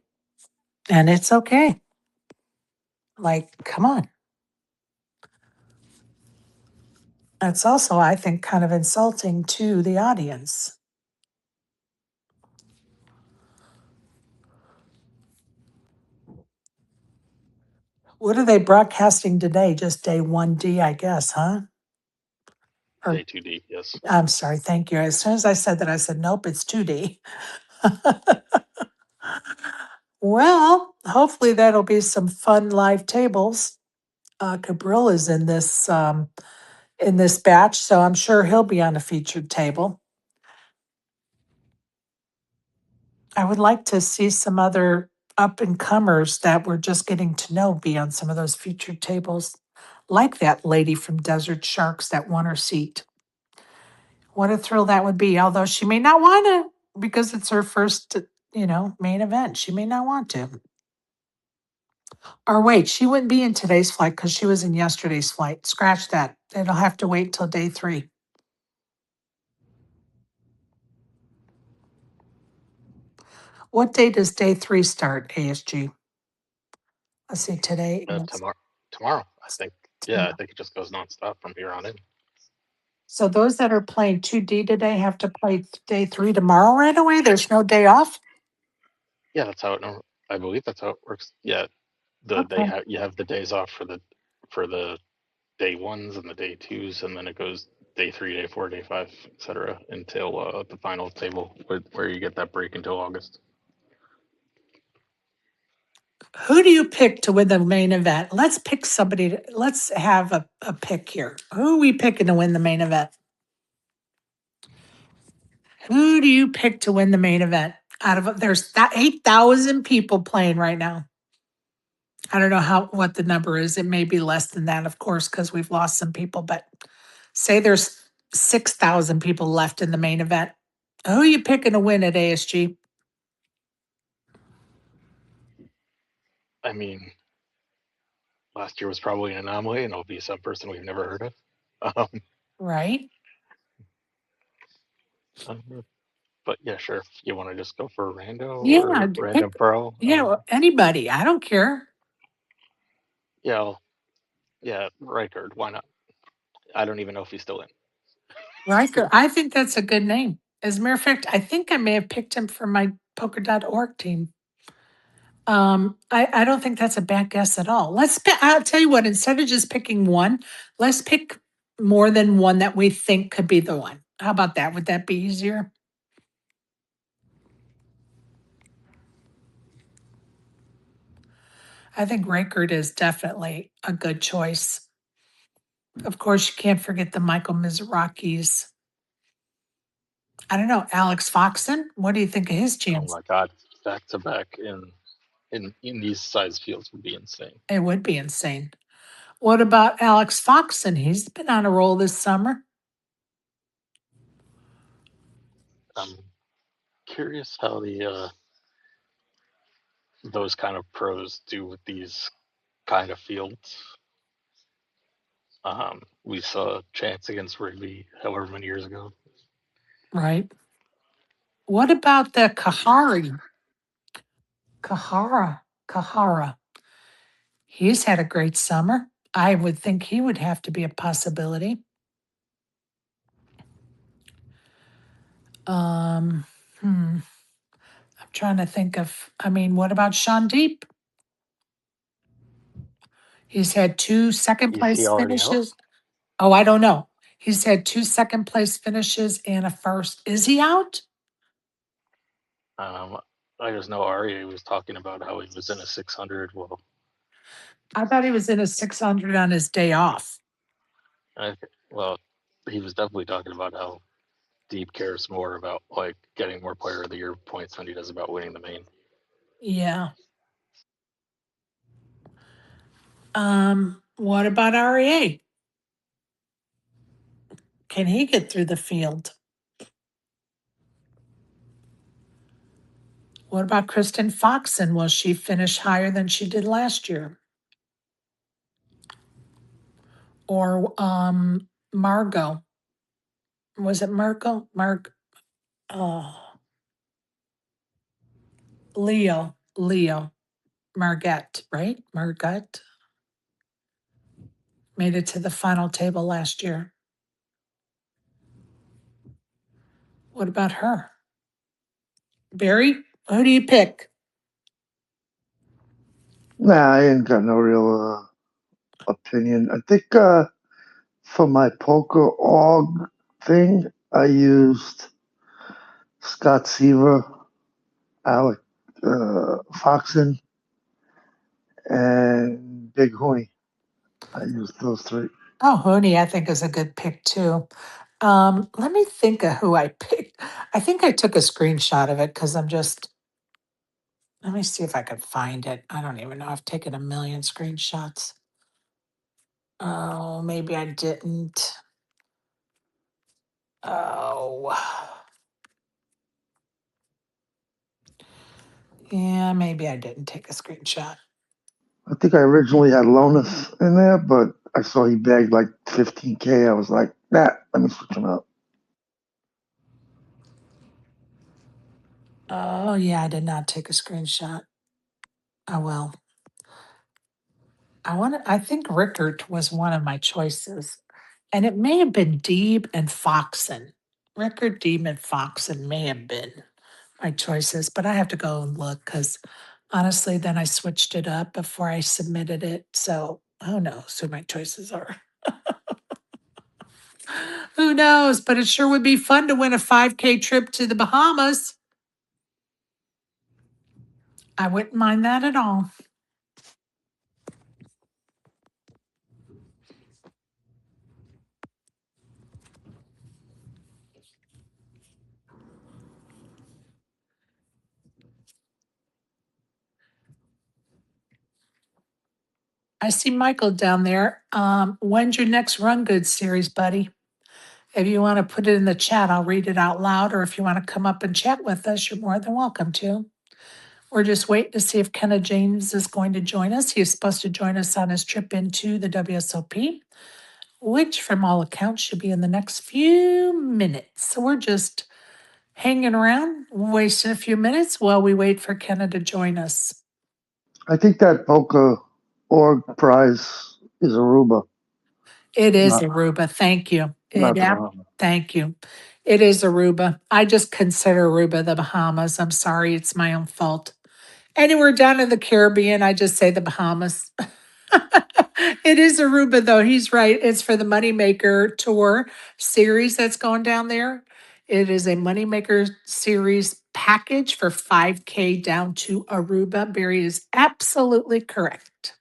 and it's okay. Like, come on. That's also, I think, kind of insulting to the audience. What are they broadcasting today? Just day 1D, I guess, huh? Or, Day 2D, yes. I'm sorry, thank you. As soon as I said that, I said, nope, it's 2D. Well, hopefully that'll be some fun live tables. Cabral is in this batch, so I'm sure he'll be on a featured table. I would like to see some other up and comers that we're just getting to know be on some of those featured tables, like that lady from Desert Sharks that won her seat. What a thrill that would be, although she may not want to because it's her first, main event. She may not want to. Or wait, she wouldn't be in today's flight because she was in yesterday's flight. Scratch that. It'll have to wait till day 3. What day does day 3 start, ASG? Let's see, today is Tomorrow, I think. Yeah, tomorrow. I think it just goes nonstop from here on in. So those that are playing 2D today have to play day 3 tomorrow right away? There's no day off? Yeah, that's how it. I believe that's how it works. Yeah, Okay. you have the days off for the day 1s and the day 2s, and then it goes day 3, day 4, day 5, etc. until the final table where you get that break until August. Who do you pick to win the main event? Let's pick somebody. Let's have a pick here. Who are we picking to win the main event? Who do you pick to win the main event? There's that 8,000 people playing right now. I don't know what the number is. It may be less than that, of course, because we've lost some people, but say there's 6,000 people left in the main event. Who are you picking to win at ASG? I mean, last year was probably an anomaly, and it'll be some person we've never heard of. Right? But yeah, sure. If you want to just go for a rando Yeah, or random pro. anybody. I don't care. Yeah, Reichard. Why not? I don't even know if he's still in. Riker. I think that's a good name. As a matter of fact, I think I may have picked him for my poker.org team. I don't think that's a bad guess at all. I'll tell you what, instead of just picking one, let's pick more than one that we think could be the one. How about that? Would that be easier? I think Rakerd is definitely a good choice. Of course, you can't forget the Michael Mizrakis. I don't know, Alex Foxen. What do you think of his Oh chance? my God, back to back in these size fields would be insane. It would be insane. What about Alex Foxen? He's been on a roll this summer. I'm curious how the those kind of pros do with these kind of fields. We saw Chance against Rigby however many years ago. Right. What about the Kahari? Kahara. He's had a great summer. I would think he would have to be a possibility. Um, I'm trying to think of, what about Sean Deep? He's had two second Is he place already out? finishes. Oh, I don't know. He's had two second place finishes and a first. Is he out? Um, I just know Ari was talking about how he was in a 600. Well, I thought he was in a 600 on his day off. well, he was definitely talking about how Deep cares more about like getting more Player of the Year points than he does about winning the main. Yeah. What about REA? Can he get through the field? What about Kristen Foxen? Will she finish higher than she did last year? Or Margot? Was it Margot? Leo, Margette, right? Margette made it to the final table last year. What about her? Barry, who do you pick? Nah, I ain't got no real opinion. I think for my poker org thing, I used Scott Seaver, Alec Foxen, and Big Hooney. I used those three. Oh, Hooney, I think is a good pick too. Let me think of who I picked. I think I took a screenshot of it because let me see if I could find it. I don't even know. I've taken a million screenshots. Oh, maybe I didn't. Oh, yeah, maybe I didn't take a screenshot. I think I originally had Lonis in there, but I saw he bagged like 15K. I was like, nah, let me switch him out. Oh, yeah, I did not take a screenshot. Oh, well. I think Rickert was one of my choices. And it may have been Deeb and Foxen. Rickert, Deeb, and Foxen may have been my choices, but I have to go and look because honestly, then I switched it up before I submitted it. So who knows who my choices are? Who knows? But it sure would be fun to win a 5K trip to the Bahamas. I wouldn't mind that at all. I see Michael down there. When's your next Run Good series, buddy? If you want to put it in the chat, I'll read it out loud. Or if you want to come up and chat with us, you're more than welcome to. We're just waiting to see if Kenna James is going to join us. He's supposed to join us on his trip into the WSOP, which from all accounts should be in the next few minutes. So we're just hanging around, wasting a few minutes while we wait for Kenna to join us. I think that poker org prize is Aruba, It is not Aruba. Thank you. not the Bahamas. Thank you. It is Aruba. I just consider Aruba the Bahamas. I'm sorry, it's my own fault. Anywhere down in the Caribbean, I just say the Bahamas. It is Aruba, though. He's right. It's for the Moneymaker Tour series that's going down there. It is a Moneymaker series package for 5K down to Aruba. Barry is absolutely correct.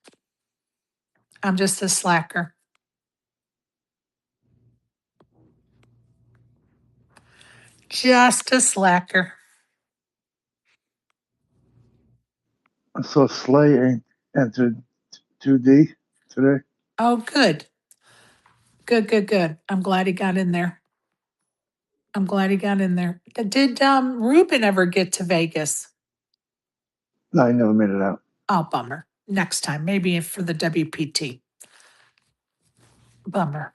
I'm just a slacker. Just a slacker. I saw Slay entered 2D today. Oh, good. Good. I'm glad he got in there. Did Ruben ever get to Vegas? No, he never made it out. Oh, bummer. Next time, maybe for the WPT. Bummer.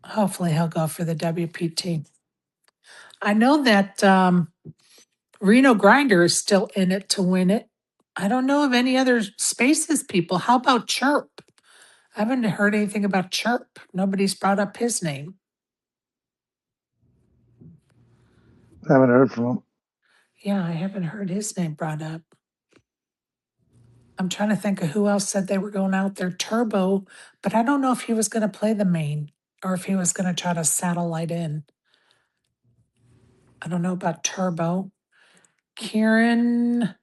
Hopefully he'll go for the WPT. I know that Reno Grinder is still in it to win it. I don't know of any other spaces people. How about Chirp? I haven't heard anything about Chirp. Nobody's brought up his name. Haven't heard from him. Yeah, I haven't heard his name brought up. I'm trying to think of who else said they were going out there. Turbo, but I don't know if he was going to play the main or if he was going to try to satellite in. I don't know about Turbo. Kieran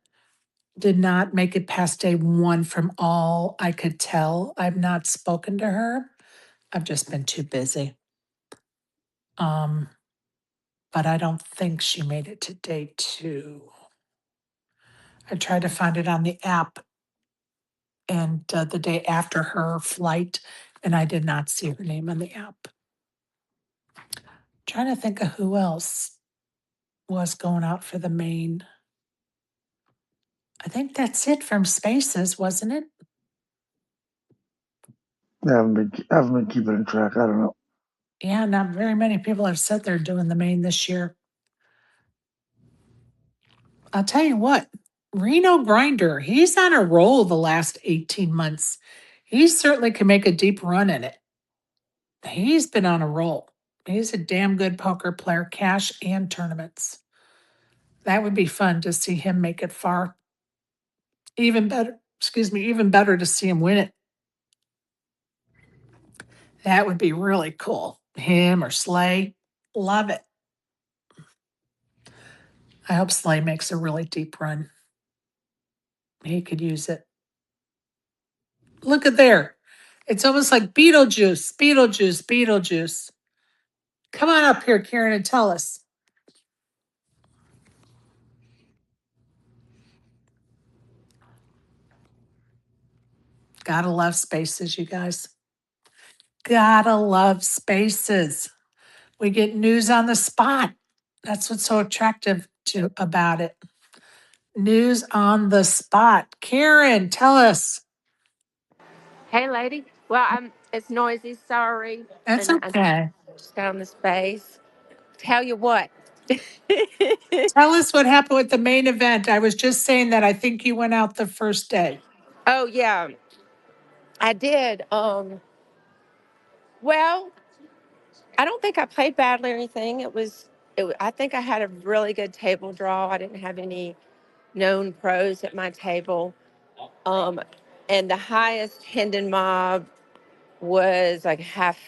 did not make it past day one from all I could tell. I've not spoken to her. I've just been too busy. But I don't think she made it to day two. I tried to find it on the app and the day after her flight, and I did not see her name on the app. Trying to think of who else was going out for the main. I think that's it from Spaces, wasn't it? I haven't been keeping in track. I don't know. Yeah, not very many people have said they're doing the main this year. I'll tell you what, Reno Grinder, he's on a roll the last 18 months. He certainly can make a deep run in it. He's been on a roll. He's a damn good poker player, cash and tournaments. That would be fun to see him make it far. Even better, even better to see him win it. That would be really cool. Him or Slay. Love it. I hope Slay makes a really deep run. He could use it. Look at there. It's almost like Beetlejuice, Beetlejuice, Beetlejuice. Come on up here, Karen, and tell us. Gotta love spaces, you guys. Gotta love spaces. We get news on the spot. That's what's so attractive about it. News on the spot. Karen, tell us. Hey, lady. Well, it's noisy. Sorry. That's And I okay. just got on the space. Tell you what. Tell us what happened with the main event. I was just saying that I think you went out the first day. Oh, yeah, I did. Well, I don't think I played badly or anything. I think I had a really good table draw. I didn't have any known pros at my table. Um, and the highest Hendon mob was like half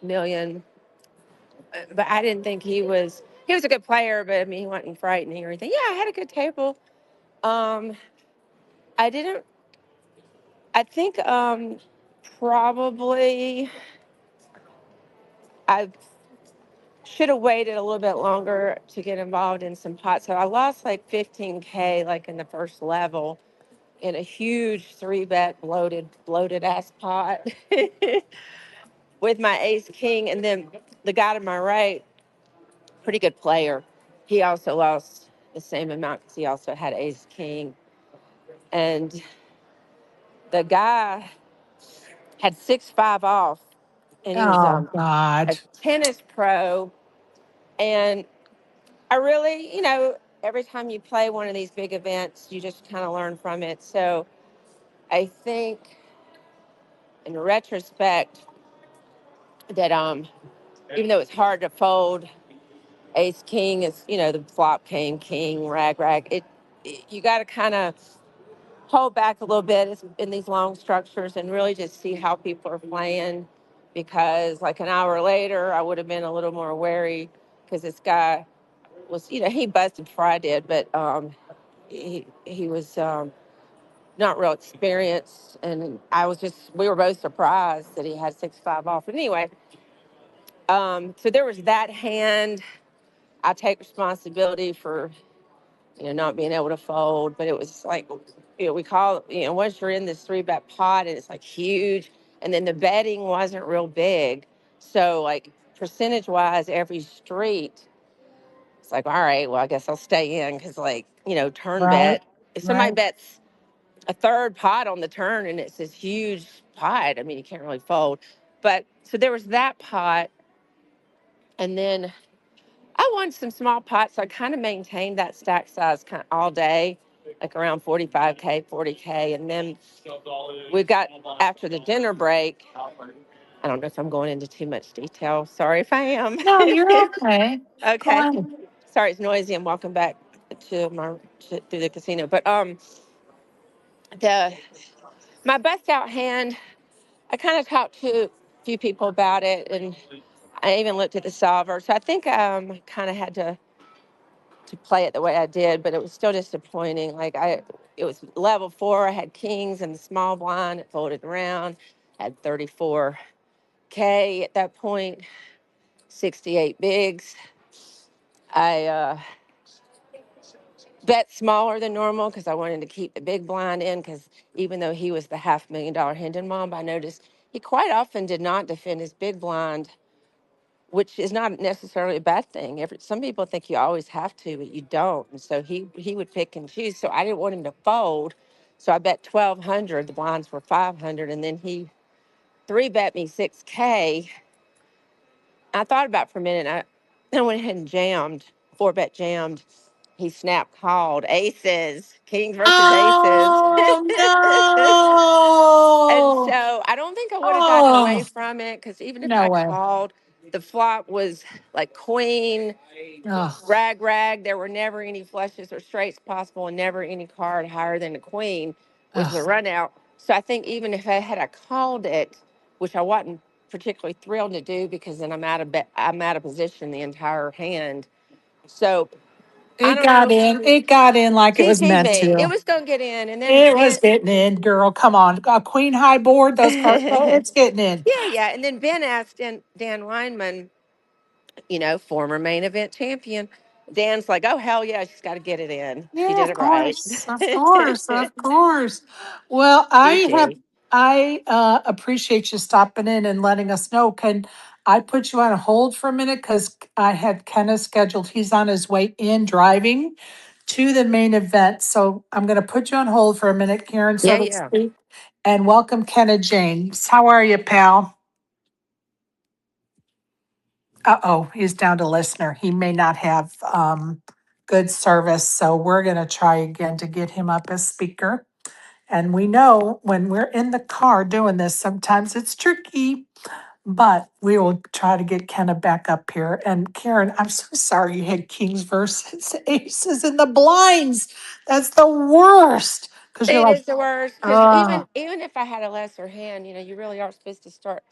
million. But I didn't think he was a good player, but I mean, he wasn't frightening or anything. Yeah, I had a good table. Um, I didn't, I think probably I should have waited a little bit longer to get involved in some pots. So I lost like 15K like in the first level in a huge 3-bet bloated ass pot with my ace king. And then the guy to my right, pretty good player. He also lost the same amount because he also had ace king. And the guy had 6-5 off, and he was Oh, a God. tennis pro. And I really, every time you play one of these big events, you just kind of learn from it. So I think, in retrospect, that even though it's hard to fold, ace king is, the flop came king, rag. You got to kind of hold back a little bit in these long structures and really just see how people are playing, because like an hour later I would have been a little more wary because this guy was, he busted before I did, but he was not real experienced, and we were both surprised that he had 6-5 off. But anyway, so there was that hand. I take responsibility for not being able to fold. But it was like, we call, once you're in this 3-bet pot and it's like huge, and then the betting wasn't real big. So like percentage wise, every street, it's like, all right, well, I guess I'll stay in because like, turn Right, bet. If somebody right. bets a third pot on the turn and it's this huge pot, I mean, you can't really fold. But so there was that pot. And then I won some small pots. So I kind of maintained that stack size kind of all day, like around 45K, 40K. And then we got, after the dinner break, I don't know if I'm going into too much detail. Sorry if I am. No, you're okay. Go Okay. ahead. Sorry, it's noisy. I'm walking back to through the casino. But the my bust out hand, I kind of talked to a few people about it, and I even looked at the solver. So I think kind of had to play it the way I did, but it was still disappointing. It was level 4. I had kings and the small blind. It folded around. Had 34K at that point, 68 bigs. I bet smaller than normal because I wanted to keep the big blind in, because even though he was the $500,000 Hendon mob, I noticed he quite often did not defend his big blind, which is not necessarily a bad thing. Some people think you always have to, but you don't. And so he would pick and choose. So I didn't want him to fold. So I bet 1,200. The blinds were 500, and then he three bet me 6K. I thought about it for a minute. I went ahead and jammed, four bet jammed. He snap called aces, kings versus aces. Oh And no! so I don't think I would have gotten away Oh, from it, because even if no I way. called, the flop was like queen, Oh, rag. There were never any flushes or straights possible, and never any card higher than a queen was the oh. run out. So I think even if I called it, which I wasn't particularly thrilled to do, because then I'm out of position the entire hand. So I It don't got know. in. It got in like it was GG meant me. It to. was gonna get in, and then It was Ben. getting in, girl. Come on. A queen high board, those cards. Oh, it's getting in. Yeah. And then Ben asked Dan Weinman, former main event champion. Dan's like, oh, hell yeah, she's got to get it in. She Yeah, did of it right. course. Of course. Of course. Well, GG. I appreciate you stopping in and letting us know. Can I put you on hold for a minute? Because I had Kenna scheduled. He's on his way in driving to the main event. So I'm going to put you on hold for a minute, Karen, so Yeah, to yeah. speak. And welcome Kenna James. How are you, pal? Uh-oh, he's down to listener. He may not have good service. So we're going to try again to get him up as speaker. And we know when we're in the car doing this, sometimes it's tricky, but we will try to get Kenna back up here. And Karen, I'm so sorry you had kings versus aces in the blinds. That's the worst. Because you're It like, is the worst, because oh, even if I had a lesser hand, you really are supposed to start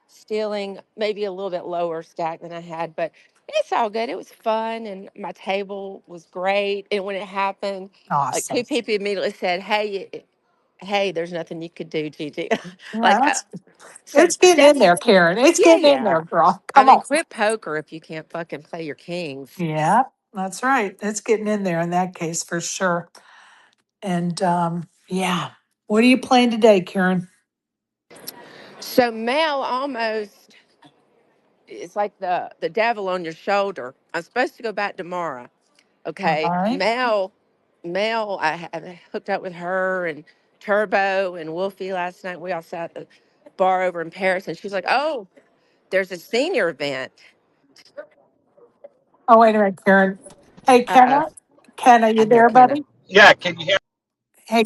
stealing maybe a little bit lower stack than I had. But it's all good. It was fun, and my table was great. And when it happened, like awesome. two people immediately said, "Hey, there's nothing you could do, Gigi." Yeah, like so it's getting in that's there, Karen. It's yeah, getting in yeah. there, girl. I Come mean, on. quit poker if you can't fucking play your kings. Yeah, that's right. It's getting in there in that case for sure. And yeah, what are you playing today, Karen? So Mel almost, it's like the devil on your shoulder. I'm supposed to go back tomorrow. All Okay, right. Mel, I hooked up with her and Turbo and Wolfie last night. We all sat at the bar over in Paris, and she's like, "Oh, there's a senior event." Oh, wait a minute, Karen. Hey, Uh oh, Kenna. Kenna, you I hear there, Kenna. buddy? Yeah, can you hear? Hey,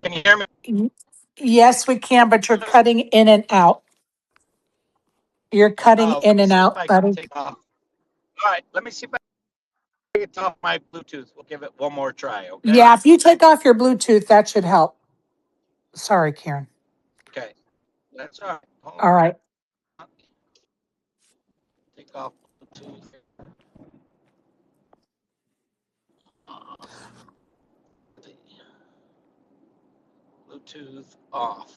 Can you hear me? yes, we can, but you're cutting in and out. You're cutting Let in me and see if out, I can buddy. take off. All right, let me see if I can take off my Bluetooth. We'll give it one more try. Okay. Yeah, if you take off your Bluetooth, that should help. Sorry, Karen. Okay. That's all right. Hold All right. on. Take off Bluetooth. Bluetooth off.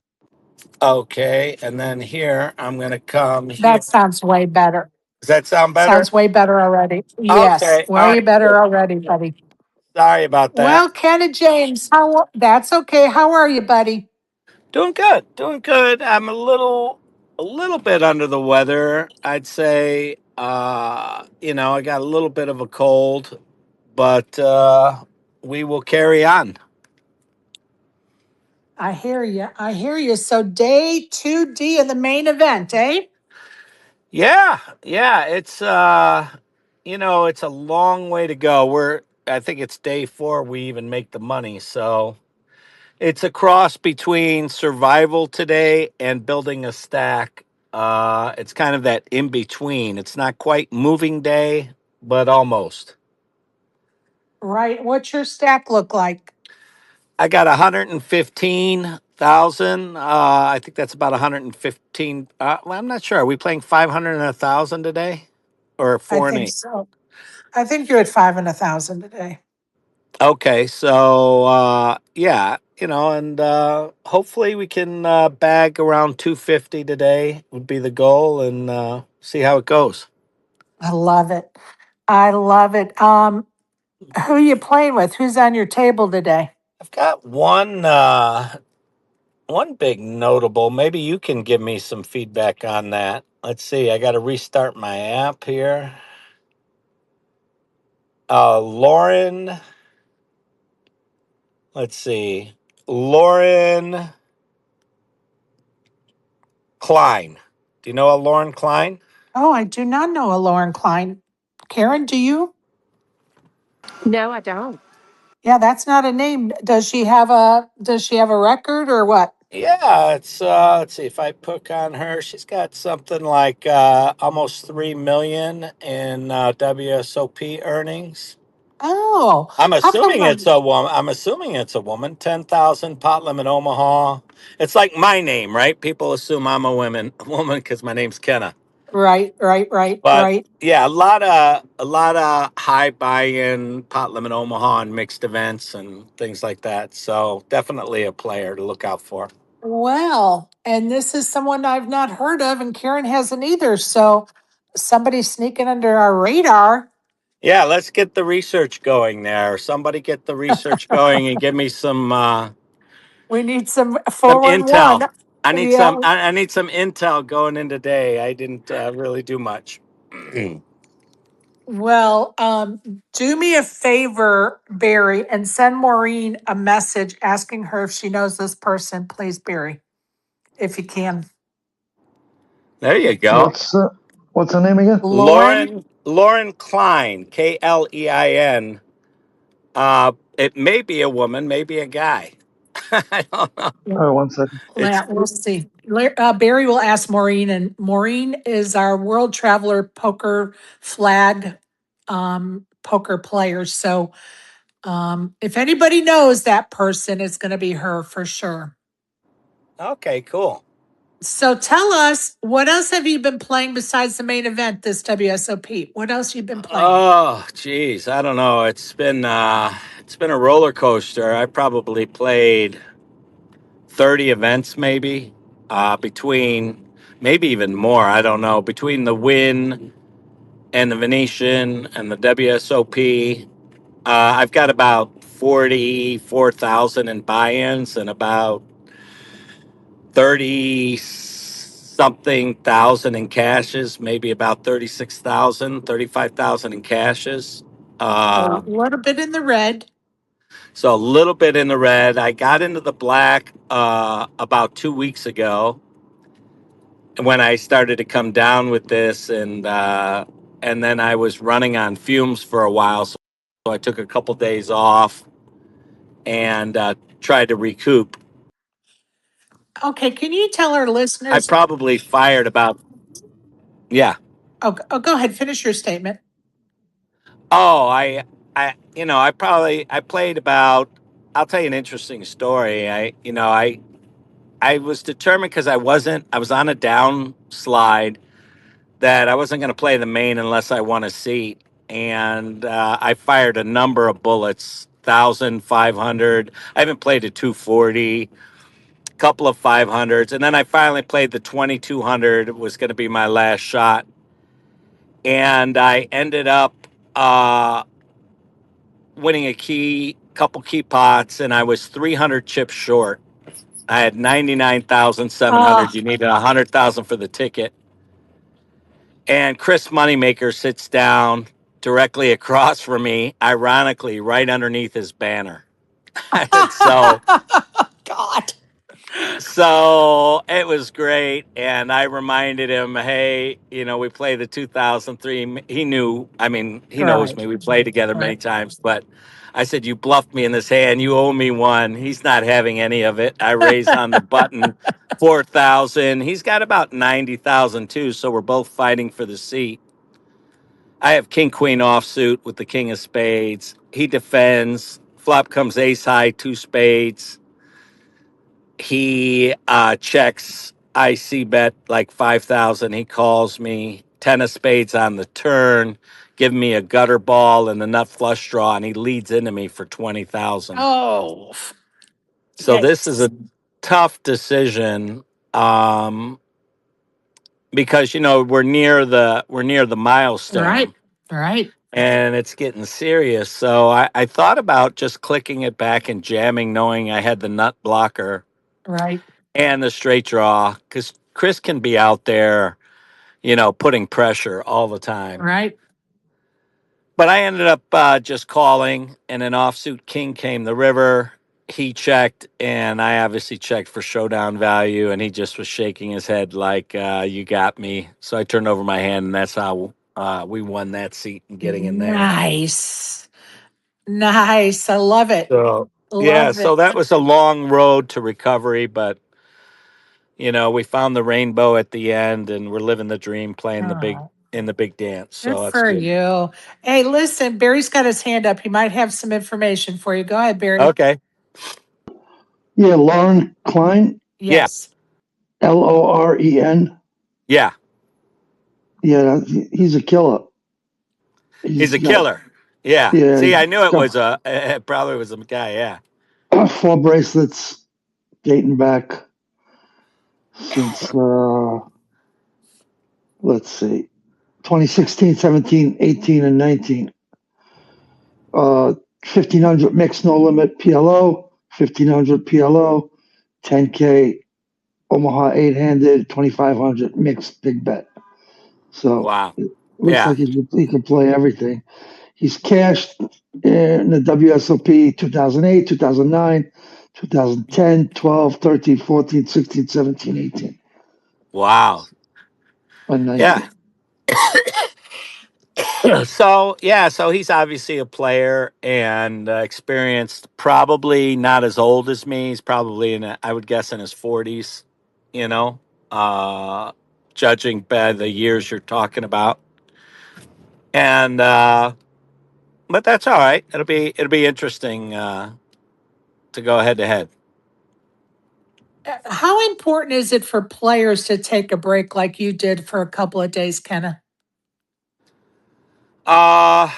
Okay, and then here I'm gonna come here. That sounds way better. Does that sound better? Sounds way better already. Yes, Okay. All way right. better Good. already, buddy. Sorry about that. Well, Kenna James, that's okay. How are you, buddy? Doing good. Doing good. I'm a little bit under the weather. I'd say I got a little bit of a cold, but we will carry on. I hear you. I hear you. So day 2D of the main event, eh? Yeah. Yeah, it's a long way to go. I think it's day 4 we even make the money. So, it's a cross between survival today and building a stack. It's kind of that in between. It's not quite moving day, but almost. Right. What's your stack look like? I got 115,000. I think that's about 115. Well, I'm not sure. Are we playing 500 and 1,000 today, or I 4 and 8? think so. I think you're at 5 and 1,000 today. Okay, so yeah, and hopefully we can bag around 250 today would be the goal, and see how it goes. I love it. I love it. Who you playing with? Who's on your table today? I've got one big notable. Maybe you can give me some feedback on that. Let's see. I got to restart my app here. Lauren. Let's see. Lauren Klein. Do you know a Lauren Klein? Oh, I do not know a Lauren Klein. Karen, do you? No, I don't. Yeah, that's not a name. Does she have a record or what? Yeah, it's let's see if I pick on her. She's got something like almost 3 million in WSOP earnings. Oh, I'm how come? assuming it's a woman. I'm assuming it's a woman. 10,000 pot limit Omaha. It's like my name, right? People assume I'm a woman because my name's Kenna. Right, right, right, But right. yeah, a lot of high buy-in pot limit Omaha and mixed events and things like that. So definitely a player to look out for. Well, and this is someone I've not heard of, and Karen hasn't either. So somebody's sneaking under our radar. Yeah, let's get the research going there. Somebody get the research going and give me We need some some 411. intel. I need Yeah. some I need some intel going in today. I didn't really do much. Well, do me a favor, Barry, and send Maureen a message asking her if she knows this person, please, Barry, if you can. There you go. What's her name again? Lauren, Lauren Klein, Klein. It may be a woman, maybe a guy. I don't know. All right, 1 second. It's we'll see. Barry will ask Maureen, and Maureen is our World Traveler Poker Flag poker player. So if anybody knows that person, it's going to be her for sure. okay, cool. So tell us, what else have you been playing besides the main event, this WSOP? What else you been playing? Oh, geez, I don't know. It's been a roller coaster. I probably played 30 events, maybe between maybe even more. I don't know between the Win and the Venetian and the WSOP. I've got about 44,000 in buy-ins and about 30 something thousand in cashes, maybe about 36,000, 35,000 in cashes. A Uh, little bit in the red. so a little bit in the red. I got into the black about 2 weeks ago when I started to come down with this, and then I was running on fumes for a while, so I took a couple days off and tried to recoup. Okay, can you tell our I listeners? probably fired about yeah. Oh, go ahead, finish your statement. Oh, I played about. I'll tell you an interesting story. I was determined because I was on a downslide that I wasn't going to play the main unless I won a seat, and I fired a number of bullets, 1,500. I haven't played a 240, couple of 500s, and then I finally played the 2,200. It was going to be my last shot, and I ended up winning a couple key pots, and I was 300 chips short. I had Uh, 99,700. You needed 100,000 for the ticket. And Chris Moneymaker sits down directly across from me, ironically, right underneath his banner. And God. so it was great. And I reminded him, hey, we played the 2003. He knew, I mean, he knows Right, me. We played together many right. times. But I said, you bluffed me in this hand. You owe me one. He's not having any of it. I raised on the button 4,000. He's got about 90,000 too. So we're both fighting for the seat. I have king queen offsuit with the king of spades. He defends. Flop comes ace high, two spades. He checks. I see bet like 5,000. He calls me 10 of spades on the turn, give me a gutter ball and the nut flush draw, and he leads into me for 20,000. Oh, So this is yikes. a tough decision. Um, because we're near the Right. milestone Right. and it's getting serious. So I thought about just clicking it back and jamming, knowing I had the nut blocker Right. and the straight draw, because Chris can be out there, putting pressure all the time. Right. But I ended up just calling, and an offsuit king came the river. He checked, and I obviously checked for showdown value, and he just was shaking his head like, "You got me." So I turned over my hand, and that's how we won that seat and getting in there. Nice. Nice. I love it. So yeah, Love so it. that was a long road to recovery, but we found the rainbow at the end, and we're living the dream, playing the big Oh, in the big dance. good So that's for good. you. Hey, listen, Barry's got his hand up. He might have some information for you. Go ahead, Barry. Okay. Yeah, Lauren Klein, Yeah. Yes. Loren. Yeah. Yeah, he's a killer. He's He's a got killer. Yeah. yeah, See, I he's knew it was got it probably was a guy. Yeah. four bracelets dating back since let's see, 2016, 17, 18, and 19. 1500 mixed no limit PLO, 1500 PLO, 10K Omaha 8-handed, 2500 mixed big bet. So Wow. it looks Yeah. like he can play everything. He's cashed in the WSOP 2008, 2009, 2010, 12, 13, 14, 16, 17, 18, Wow. and Yeah. 19. So he's obviously a player and experienced. Probably not as old as me. He's probably I would guess, in his 40s. You know, uh, judging by the years you're talking about, and but that's all right. It'll be interesting to go head to head. How important is it for players to take a break like you did for a couple of days, Kenna? Uh,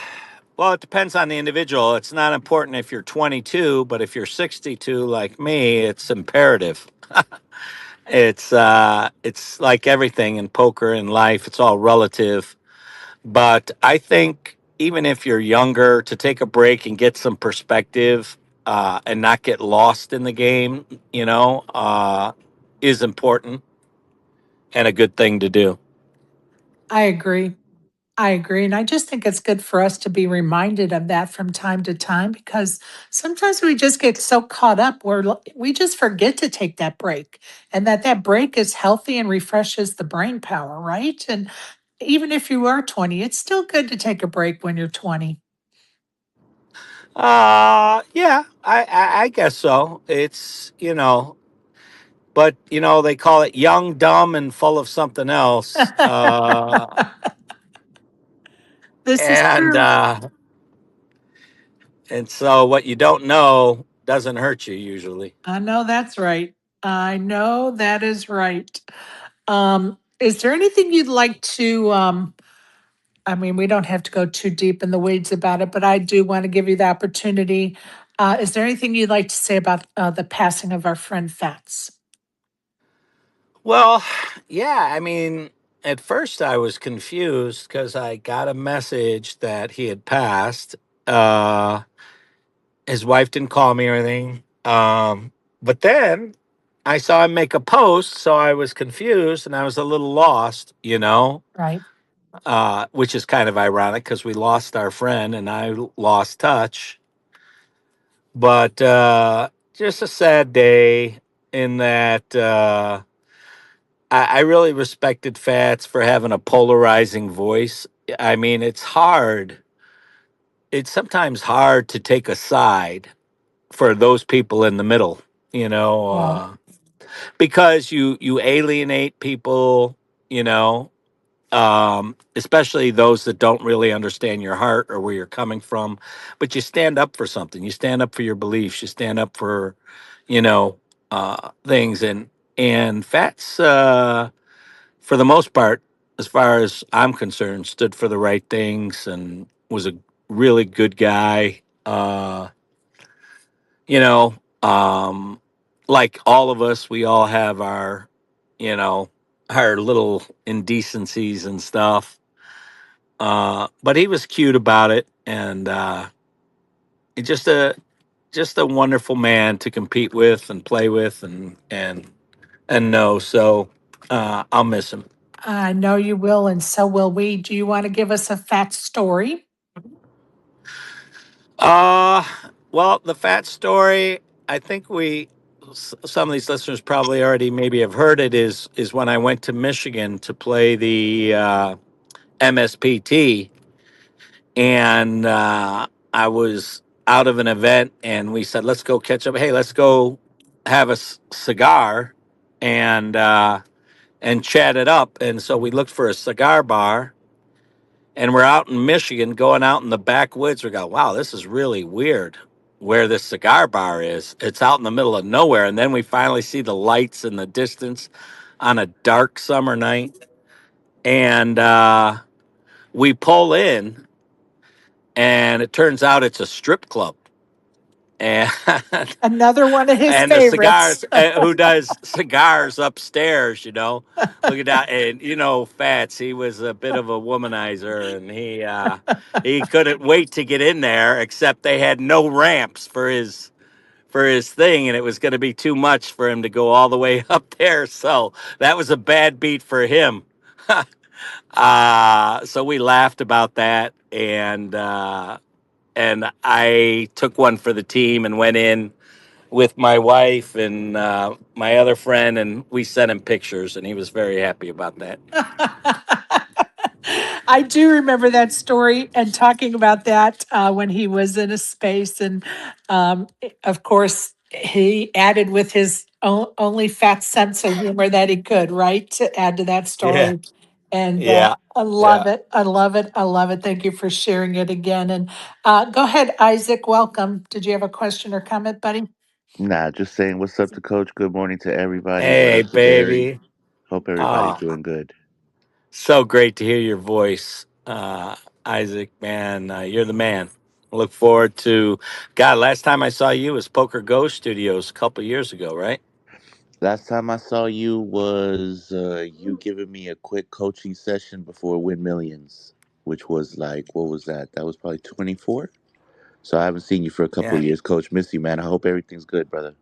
well, it depends on the individual. It's not important if you're 22, but if you're 62 like me, it's imperative. It's like everything in poker and life, it's all relative. But I think even if you're younger, to take a break and get some perspective and not get lost in the game, is important and a good thing to do. I agree. I agree. And I just think it's good for us to be reminded of that from time to time because sometimes we just get so caught up where we just forget to take that break and that break is healthy and refreshes the brain power, right? And even if you are 20, it's still good to take a break when you're 20. Yeah, I guess so. It's, but they call it young, dumb, and full of something else. This is And true. so what you don't know doesn't hurt you usually. I know that's right. I know that is right. Is there anything you'd like to I mean, we don't have to go too deep in the weeds about it, but I do want to give you the opportunity. Is there anything you'd like to say about the passing of our friend Fats? Well, yeah, I mean, at first I was confused because I got a message that he had passed. Uh, his wife didn't call me or anything. But then I saw him make a post, so I was confused and I was a little lost, Right. which is kind of ironic because we lost our friend and I lost touch. But just a sad day in that I really respected Fats for having a polarizing voice. I mean, it's hard. It's sometimes hard to take a side for those people in the middle, you know, Well, because you alienate people, you know, especially those that don't really understand your heart or where you're coming from. But you stand up for something. You stand up for your beliefs. You stand up for, you know, things. And Fats, for the most part, as far as I'm concerned, stood for the right things and was a really good guy. You know, um, like all of us, we all have our, you know, our little indecencies and stuff. But he was cute about it, and he just a wonderful man to compete with and play with and know. So I'll miss him. I know you will, and so will we. Do you want to give us a fat story? Uh, well, the fat story. I think some of these listeners probably already maybe have heard it. Is when I went to Michigan to play the MSPT, and I was out of an event, and we said, "Let's go catch up. Hey, let's go have a cigar and chat it up." And so we looked for a cigar bar, and we're out in Michigan, going out in the backwoods. We go, "Wow, this is really weird." Where this cigar bar is, it's out in the middle of nowhere, and then we finally see the lights in the distance on a dark summer night, and we pull in, and it turns out it's a strip club. And Another one of his and the favorites. cigars, who does cigars upstairs, look at that. And Fats, he was a bit of a womanizer, and he couldn't wait to get in there, except they had no ramps for his thing, and it was going to be too much for him to go all the way up there. So that was a bad beat for him. So we laughed about that, and I took one for the team and went in with my wife and my other friend, and we sent him pictures, and he was very happy about that. I do remember that story and talking about that when he was in a space. And of course, he added with his only fat sense of humor that he could, right? To add to that Yeah, story. And yeah, I love yeah. it. I love it. I love it. Thank you for sharing it again. And go ahead, Isaac. Welcome. Did you have a question or comment, buddy? Nah, just saying what's up to Coach. Good morning to everybody. What Hey, up to Barry? baby. Hope everybody's Oh, doing good. so great to hear your voice, Isaac. Man, you're the man. Look forward to. God, last time I saw you was Poker Go Studios a couple years ago, right? Last time I saw you was you giving me a quick coaching session before Win Millions, which was like, what was that? That was probably 24. So I haven't seen you for a couple Yeah. of years, Coach. Miss you, man. I hope everything's good, brother.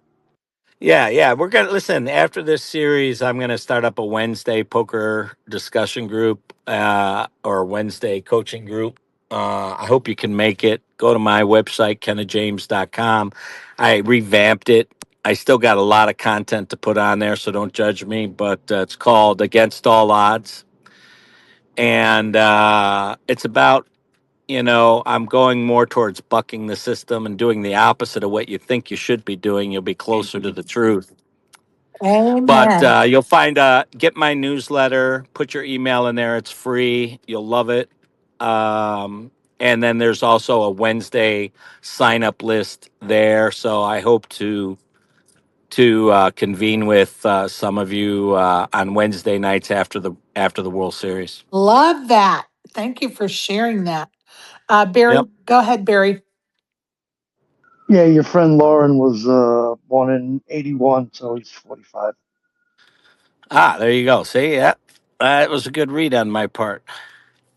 Yeah, yeah. We're gonna listen after this series. I'm gonna start up a Wednesday poker discussion group, or Wednesday coaching group. I hope you can make it. Go to my website, kennajames.com. I revamped it. I still got a lot of content to put on there, so don't judge me. But it's called Against All Odds, and it's about, I'm going more towards bucking the system and doing the opposite of what you think you should be doing. You'll be closer to the truth. But Amen. you'll find get my newsletter, put your email in there. It's free. You'll love it. And then there's also a Wednesday sign up list there. So I hope to convene with some of you on Wednesday nights after the World Series. Love that. Thank you for sharing that. Yep. Barry, go ahead, Barry. Yeah, your friend Lauren was born in '81, so he's 45. There you go. See, yeah, that was a good read on my part.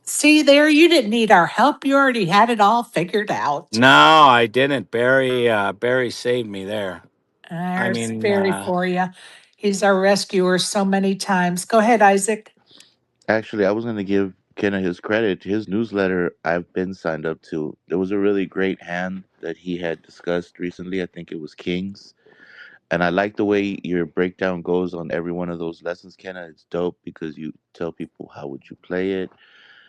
See there, you didn't need our help. You already had it all figured out. No, I didn't. Barry saved me there. I There's mean, Barry for you. He's our rescuer so many times. Go ahead, Isaac. Actually, I was going to give Kenna his credit. His newsletter, I've been signed up to. There was a really great hand that he had discussed recently. I think it was Kings. And I like the way your breakdown goes on every one of those lessons, Kenna. It's dope because you tell people how would you play it.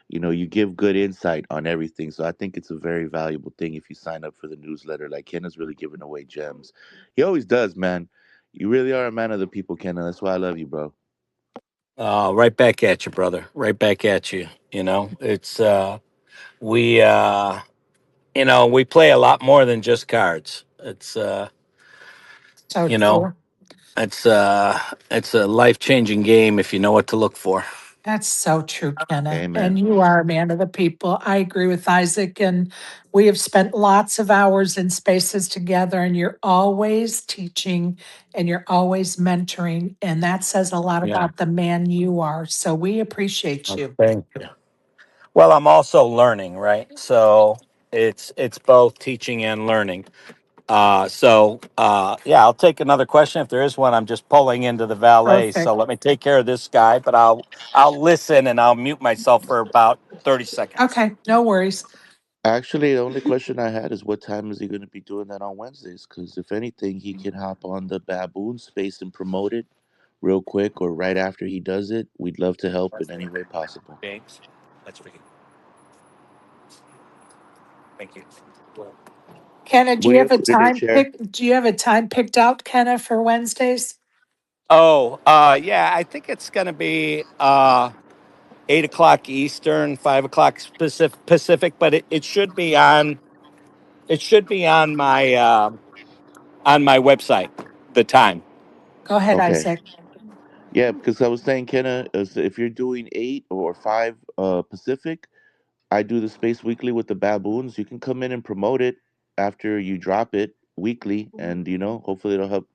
You give good insight on everything. So I think it's a very valuable thing if you sign up for the newsletter. Like Kenna's really giving away gems. He always does, man. You really are a man of the people, Kenna. That's why I love you, bro. Right back at you, brother. Right back at you. You know, it's we we play a lot more than just cards. So You know, true. it's uh it's a life changing game if you know what to look for. That's so true, Kenna. And Amen. you are a man of the people. I agree with Isaac. And we have spent lots of hours in spaces together, and you're always teaching and you're always mentoring. And that says a lot Yeah. about the man you are. So we appreciate you. Thank you. Well, I'm also learning, right? So it's both teaching and learning. Yeah, I'll take another question if there is one. I'm just pulling into the valet, so Perfect. let me take care of this guy. But I'll listen and I'll mute myself for about 30 seconds. Okay, no worries. Actually, the only question I had is what time is he going to be doing that on Wednesdays? Because if anything, he can hop on the baboon space and promote it real quick or right after he does it. We'd love to help in any way possible. James, that's for you. Thank you. Kenna, What are you up to today, Chair? do you have a time picked out, Kenna, for Wednesdays? Oh, yeah, I think it's gonna be 8 o'clock Eastern, 5 o'clock Pacific, but it should be on. It should be on my website. The time. Go ahead, Okay. Isaac. Yeah, because I was saying, Kenna, if you're doing 8 or 5 Pacific, I do the space weekly with the baboons. You can come in and promote it after you drop it weekly, and hopefully it'll help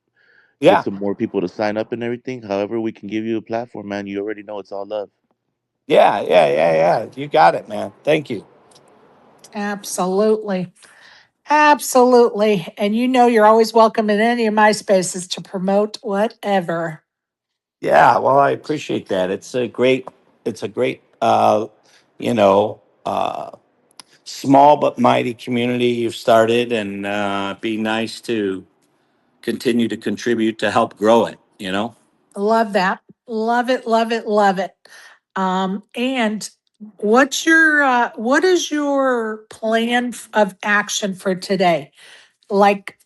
get Yeah, some more people to sign up and everything. However, we can give you a platform, man. You already know it's all love. yeah. You got it, man. Thank you. Absolutely. Absolutely. And you know you're always welcome in any of my spaces to promote whatever. Yeah, well, I appreciate that. It's a great, you know, uh, small but mighty community you've started, and be nice to continue to contribute to help grow it. You know. Love that. Love it, love it, love it. And what is your plan of action for today? Like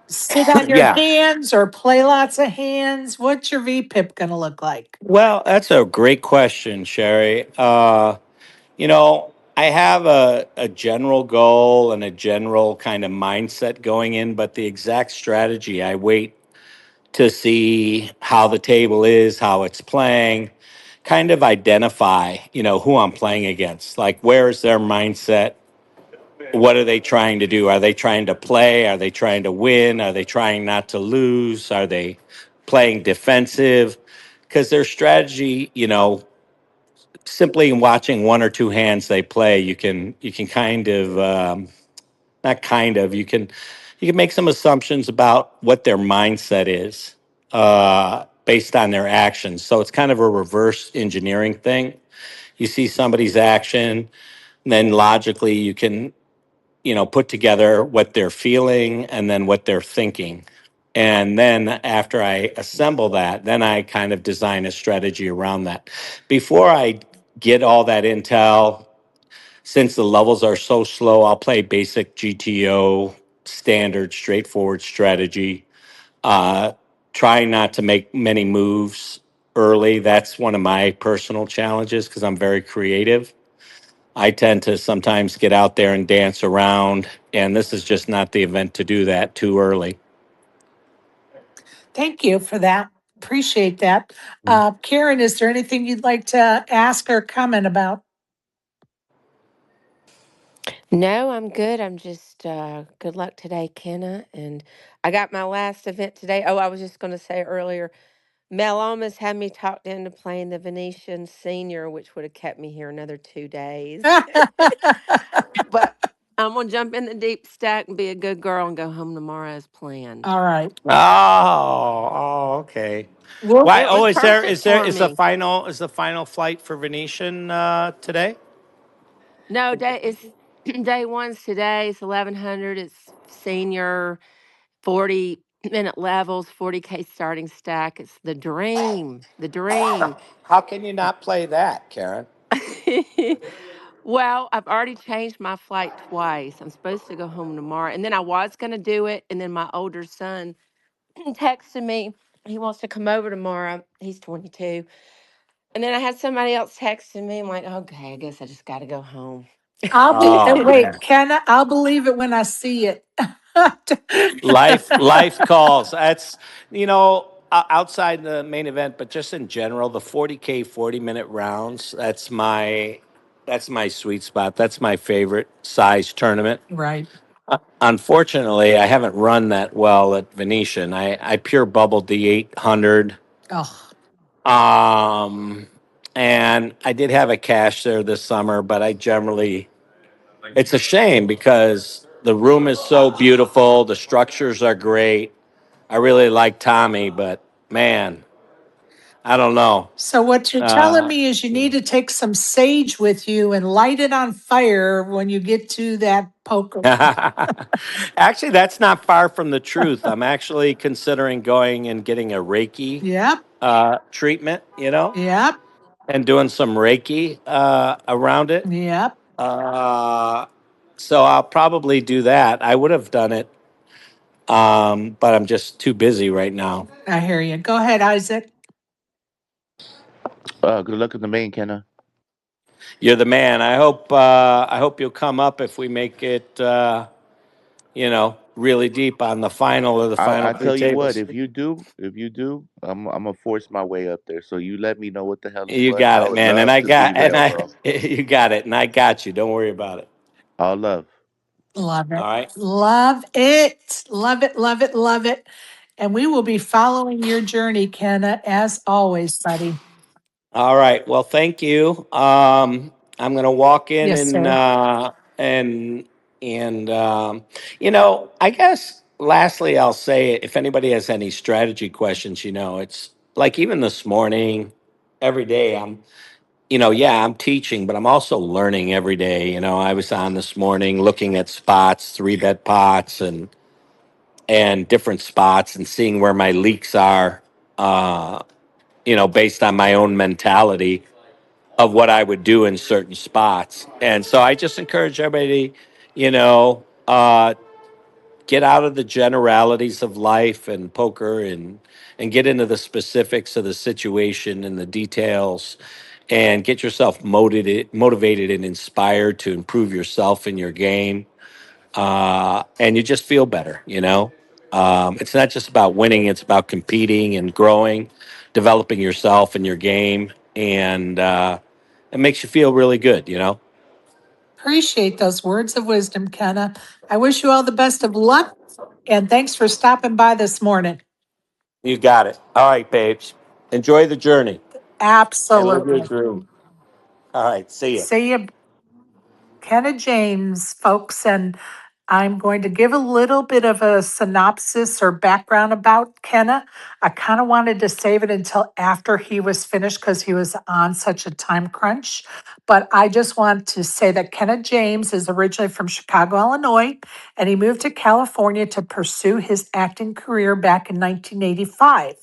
sit on your Yeah. hands or play lots of hands? What's your VPIP going to look like? Well, that's a great question, Sherry. I have a general goal and a general kind of mindset going in, but the exact strategy, I wait to see how the table is, how it's playing, kind of identify, who I'm playing against. Like, where is their mindset? What are they trying to do? Are they trying to play? Are they trying to win? Are they trying not to lose? Are they playing defensive? Because their strategy, simply in watching one or two hands they play, you can kind of not kind of you can make some assumptions about what their mindset is based on their actions. So it's kind of a reverse engineering thing. You see somebody's action, and then logically you can put together what they're feeling and then what they're thinking. And then after I assemble that, then I kind of design a strategy around that. Before I get all that intel, since the levels are so slow, I'll play basic GTO, standard, straightforward strategy. Uh, Try not to make many moves early. That's one of my personal challenges because I'm very creative. I tend to sometimes get out there and dance around, and this is just not the event to do that too early. Thank you for that. Appreciate that. Karen, is there anything you'd like to ask or comment about? No, I'm good. I'm just good luck today, Kenna. And I got my last event today. Oh, I was just going to say earlier, Mel almost had me talked into playing the Venetian Senior, which would have kept me here another 2 days. But I'm gonna jump in the deep stack and be a good girl and go home tomorrow as planned. All right. Okay. Well, Why? It Oh, was is there perfect is there for is the me. final flight for Venetian today? No, day it's day one's today. It's 1100. It's senior 40-minute levels, 40K starting stack. It's the dream. The dream. How can you not play that, Karen? Well, I've already changed my flight twice. I'm supposed to go home tomorrow. And then I was going to do it. And then my older son texted me. he wants to come over tomorrow. He's 22. And then I had somebody else texting me. I'm like, okay, I guess I just got to go home. Oh Wait, man. Kenna, I'll believe it when I see it. Life calls. That's outside the main event, but just in general, the 40K 40-minute rounds. That's my sweet spot. That's my favorite size tournament. Right. Unfortunately, I haven't run that well at Venetian. I pure bubbled the 800. Oh, Um, and I did have a cash there this summer, but it's a shame because the room is so beautiful. The structures are great. I really like Tommy, but man, I don't know. so what you're telling Uh, me is you need to take some sage with you and light it on fire when you get to that poker. actually, that's not far from the truth. I'm actually considering going and getting a Reiki Yep. treatment, Yep. and doing some Reiki around it. Yep. Uh, so I'll probably do that. I would have done it, but I'm just too busy right now. I hear you. Go ahead, Isaac. Good luck in the main, Kenna. You're the man. I hope you'll come up if we make it. Really deep on the final or the final I three tell you what, tables. if you do, I'm gonna force my way up there. So you let me know what the hell is You what. got I it, would man. And love I to be got and there, I bro. you got it, and I got you. Don't worry about it. All love. Love All it. right. Love it. Love it. Love it. Love it. And we will be following your journey, Kenna, as always, buddy. All right. Well, thank you. I'm gonna walk in Yes, and sir. I guess lastly I'll say if anybody has any strategy questions, it's like even this morning, every day yeah, I'm teaching, but I'm also learning every day. I was on this morning looking at spots, three bet pots, and different spots, and seeing where my leaks are. Based on my own mentality of what I would do in certain spots, and so I just encourage everybody, you know, uh, get out of the generalities of life and poker, and get into the specifics of the situation and the details, and get yourself motivated and inspired to improve yourself in your game, and you just feel better. It's not just about winning; it's about competing and growing, developing yourself and your game, and it makes you feel really good. Appreciate those words of wisdom, Kenna. I wish you all the best of luck and thanks for stopping by this morning. You got it. All right, babes. Enjoy the journey and live your Absolutely. dream. All right. See you. See you, Kenna James, folks. And I'm going to give a little bit of a synopsis or background about Kenna. I kind of wanted to save it until after he was finished because he was on such a time crunch. But I just want to say that Kenna James is originally from Chicago, Illinois, and he moved to California to pursue his acting career back in 1985.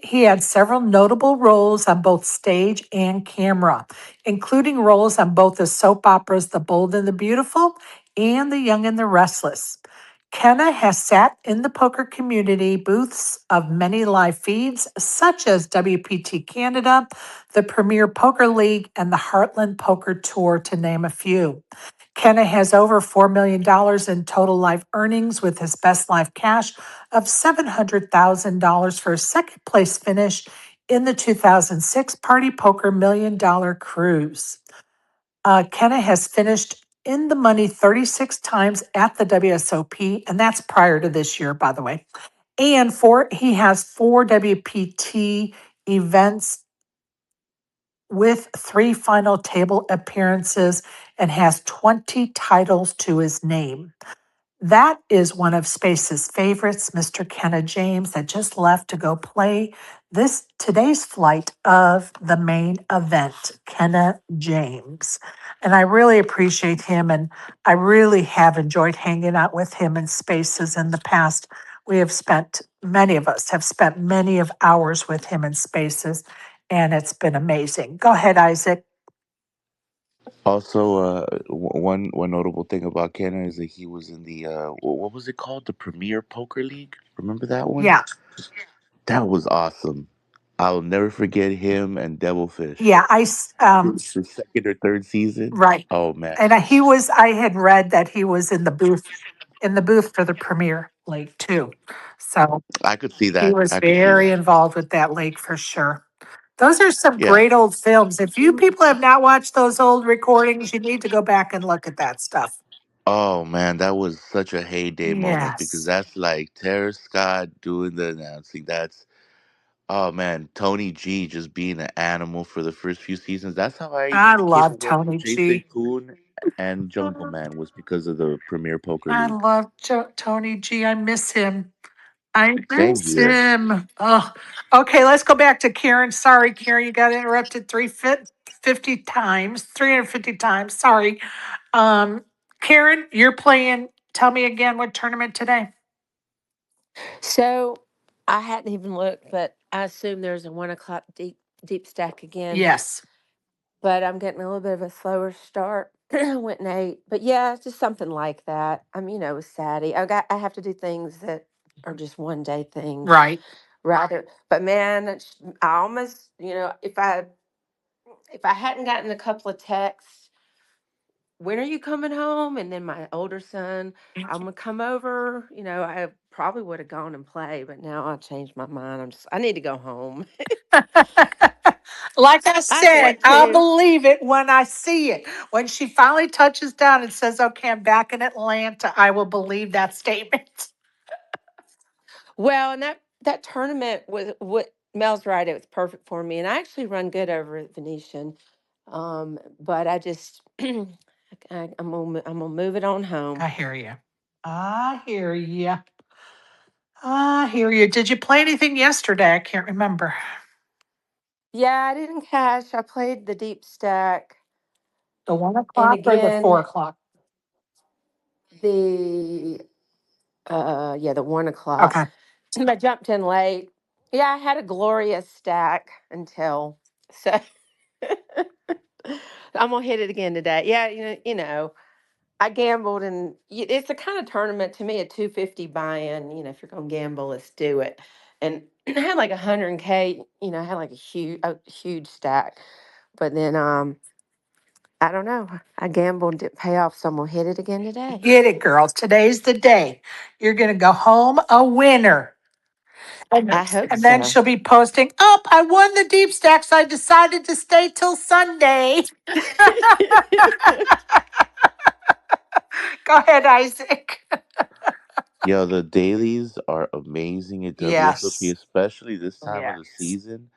He had several notable roles on both stage and camera, including roles on both the soap operas The Bold and the Beautiful and The Young and the Restless. Kenna has sat in the poker community booths of many live feeds, such as WPT Canada, the Premier Poker League, and the Heartland Poker Tour, to name a few. Kenna has over $4 million in total live earnings, with his best live cash of $700,000 for a second place finish in the 2006 Party Poker Million Dollar Cruise. Kenna has finished in the money 36 times at the WSOP, and that's prior to this year, by the way. And he has four WPT events with three final table appearances and has 20 titles to his name. That is one of Space's favorites, Mr. Kenna James, that just left to go play today's flight of the main event, Kenna James. And I really appreciate him, and I really have enjoyed hanging out with him in Spaces in the past. Many of us have spent many of hours with him in Spaces, and it's been amazing. Go ahead, Isaac. Also, one notable thing about Kenna is that he was in the what was it called? The Premier Poker League. Remember that one? Yeah. That was awesome. I'll never forget him and Devilfish. Yeah, The second or third season. right. Oh man, And I had read that he was in the booth for the premiere lake too. So I could see he that. was I could see very that. involved with that lake for sure. Those are some Yeah. great old films. If you people have not watched those old recordings, you need to go back and look at that stuff. Oh man, that was such a heyday moment because Yes. that's like Terrence Scott doing the announcing. That's oh man, Tony G just being an animal for the first few seasons. That's how I even I became love aware of Tony Jason G. Koon and Jungle Man was because of the Premier Poker I League. love Tony G. I miss him. I Same miss here. him. Oh, okay. Let's go back to Karen. Sorry, Karen, you got interrupted 350 times, 350 times. Sorry. Um, Karen, you're playing. Tell me again what tournament today? So I hadn't even looked, but I assume there's a 1 o'clock deep stack again. Yes. But I'm getting a little bit of a slower start. I went and ate, but yeah, it's just something like that. With Sadie, I have to do things that are just one day things Right. rather. But man, I almost if I hadn't gotten a couple of texts, when are you coming home? And then my older son, I'm gonna come over. I probably would have gone and played, but now I changed my mind. I need to go home. Like I I said, want I'll to. believe it when I see it. When she finally touches down and says, okay, I'm back in Atlanta, I will believe that statement. Well, and that tournament was what Mel's right. It was perfect for me, and I actually run good over at Venetian. But I just I'm gonna move it on home. I hear you. I hear you. I hear you. Did you play anything yesterday? I can't remember. Yeah, I didn't cash. I played the deep stack, The one and o'clock or the again 4 o'clock? the the 1 o'clock. Okay. I jumped in late. Yeah, I had a glorious stack until so. I'm gonna hit it again today. Yeah, I gambled, and it's the kind of tournament to me, a 250 buy-in. If you're gonna gamble, let's do it. And I had like 100K. I had like a huge stack, but then I don't know. I gambled, didn't pay off, so I'm gonna hit it again today. Get it, girls. Today's the day. You're going to go home a winner. I hope And then so. she'll be posting, oh, I won the deep stacks. I decided to stay till Sunday. Go ahead, Isaac. Yo, the dailies are amazing at WSOP, Yes. especially this time of the Yes. season.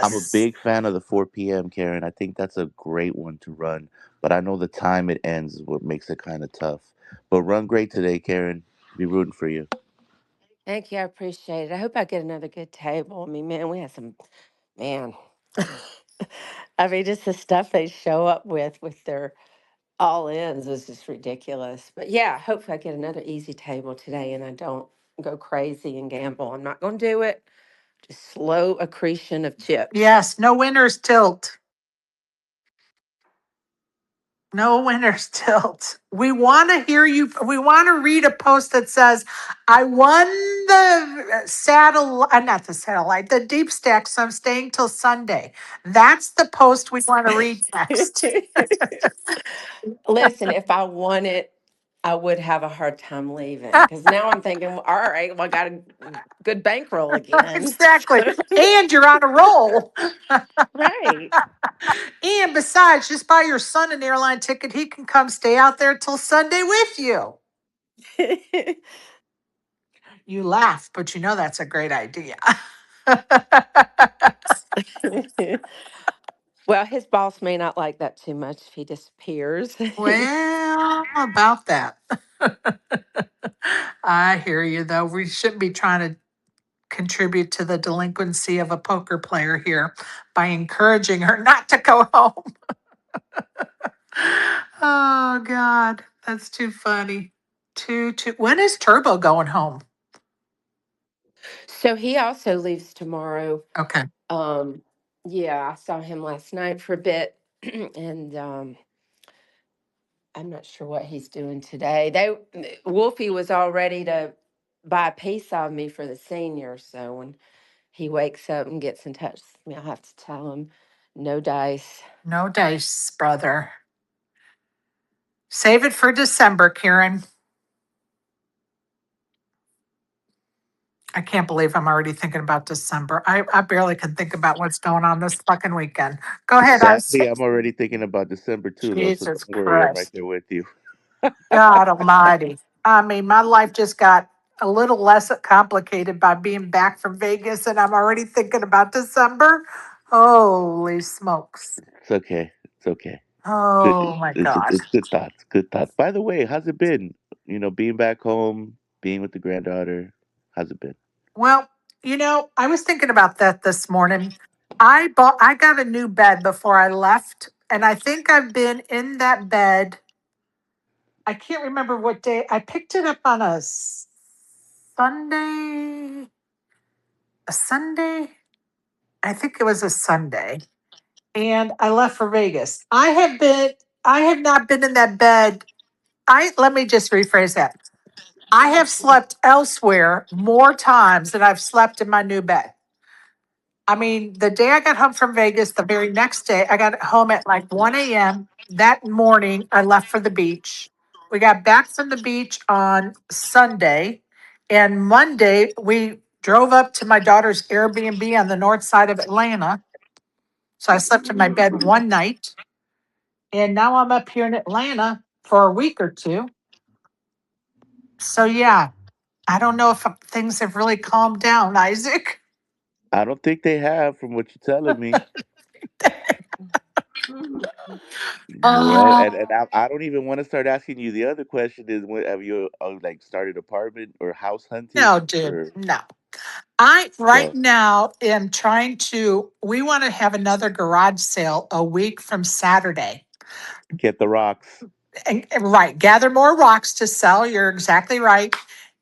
I'm a Yes. big fan of the 4 p.m., Karen. I think that's a great one to run, but I know the time it ends is what makes it kind of tough. But run great today, Karen. Be rooting for you. Thank you. I appreciate it. I hope I get another good table. Man, we had some, man. Just the stuff they show up with their all ins was just ridiculous. But yeah, hopefully I get another easy table today and I don't go crazy and gamble. I'm not going to do it. Just slow accretion of chips. Yes. No winner's tilt. No winner's tilt. We want to hear you. We want to read a post that says, I won the satellite, not the satellite, the deep stack. So I'm staying till Sunday. That's the post we want to read next. Listen, if I won it, I would have a hard time leaving because now I'm thinking, well, all right, well, I got a good bankroll again. Exactly. And you're on a roll. Right. And besides, just buy your son an airline ticket. He can come stay out there till Sunday with you. You laugh, but you know that's a great idea. Well, his boss may not like that too much if he disappears. Well, about that. I hear you, though. We shouldn't be trying to contribute to the delinquency of a poker player here by encouraging her not to go home. Oh, God. That's too funny. Too. When is Turbo going home? So he also leaves tomorrow. Okay. Um, yeah, I saw him last night for a bit, and I'm not sure what he's doing today. Wolfie was all ready to buy a piece of me for the senior, so when he wakes up and gets in touch with me, I'll have to tell him no dice. No dice, brother. Save it for December, Karen. I can't believe I'm already thinking about December. I barely can think about what's going on this fucking weekend. Go ahead, Sadly, Isaac. I'm already thinking about December too, though. So Jesus don't worry, I'm right Christ. there with you. God almighty. I mean, my life just got a little less complicated by being back from Vegas, and I'm already thinking about December. Holy smokes. It's okay. It's okay. Good. Oh my God. It's good thoughts. Good thoughts. By the way, how's it been? Being back home, being with the granddaughter. How's it been? Well, I was thinking about that this morning. I got a new bed before I left, and I think I've been in that bed. I can't remember what day. I picked it up on Sunday. A Sunday? I think it was a Sunday. And I left for Vegas. I have not been in that bed. I Let me just rephrase that. I have slept elsewhere more times than I've slept in my new bed. I mean, the day I got home from Vegas, the very next day, I got home at like 1 a.m. That morning, I left for the beach. We got back from the beach on Sunday. And Monday, we drove up to my daughter's Airbnb on the north side of Atlanta. So I slept in my bed one night. And now I'm up here in Atlanta for a week or two. So, yeah, I don't know if things have really calmed down, Isaac. I don't think they have, from what you're telling me. Right, and Oh, I don't even want to start asking you. The other question is, what have you like started apartment or house no, hunting dude, or no. I right so now am trying to. We want to have another garage sale a week from Saturday. get the rocks? And right, gather more rocks to sell. You're exactly right.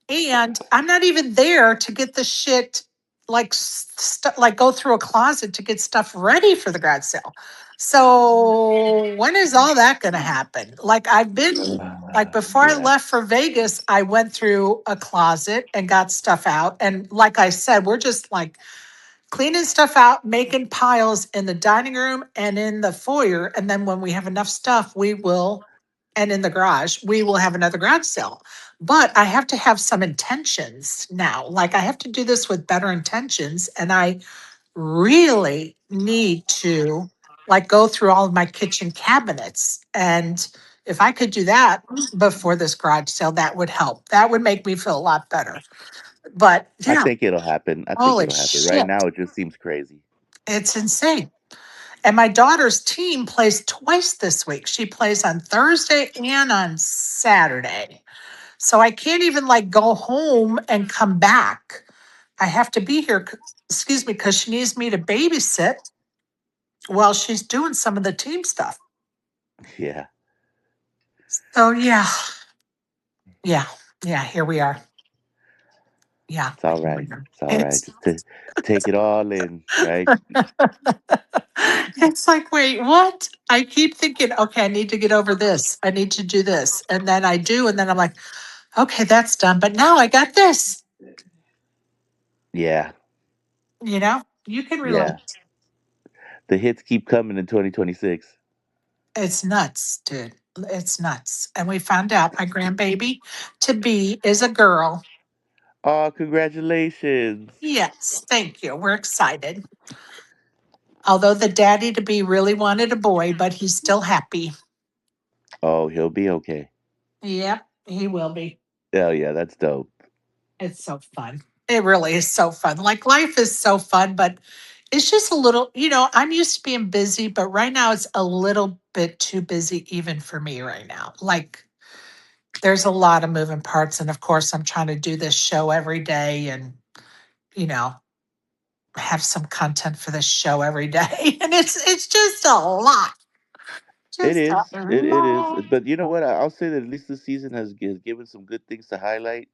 And I'm not even there to get the shit like like go through a closet to get stuff ready for the garage sale. So when is all that going to happen? Like I've been like before I Yeah, left for Vegas, I went through a closet and got stuff out. And like I said, we're just like cleaning stuff out, making piles in the dining room and in the foyer. And then when we have enough stuff, and in the garage, we will have another garage sale. But I have to have some intentions now. Like I have to do this with better intentions. And I really need to like go through all of my kitchen cabinets. And if I could do that before this garage sale, that would help. That would make me feel a lot better. But I yeah, think it'll happen. I think holy it'll happen. Right shit. now, it just seems crazy. It's insane. And my daughter's team plays twice this week. She plays on Thursday and on Saturday. So I can't even like go home and come back. I have to be here, excuse me, because she needs me to babysit while she's doing some of the team stuff. Yeah, So yeah, yeah, here we are. Yeah, it's all here right. we are. It's all right. Just to take it all in, right? It's like, wait, what? I keep thinking, okay, I need to get over this. I need to do this. And then I do. And then I'm like, okay, that's done. But now I got this. Yeah, You can yeah. relate. The hits keep coming in 2026. It's nuts, dude. It's nuts. And we found out my grandbaby to be is a girl. Oh, congratulations! Yes, thank you. We're excited. Although the daddy to be really wanted a boy, but he's still happy. Oh, he'll be okay. Yep, he will be. Oh yeah, that's dope. It's so fun. It really is so fun. Like life is so fun, but it's just a little, I'm used to being busy, but right now it's a little bit too busy even for me right now. Like there's a lot of moving parts. And of course, I'm trying to do this show every day and, you know, have some content for this show every day. And it's just a lot. It Just a is. It is. lot. But you know what? I'll say that at least this season has given some good things to highlight.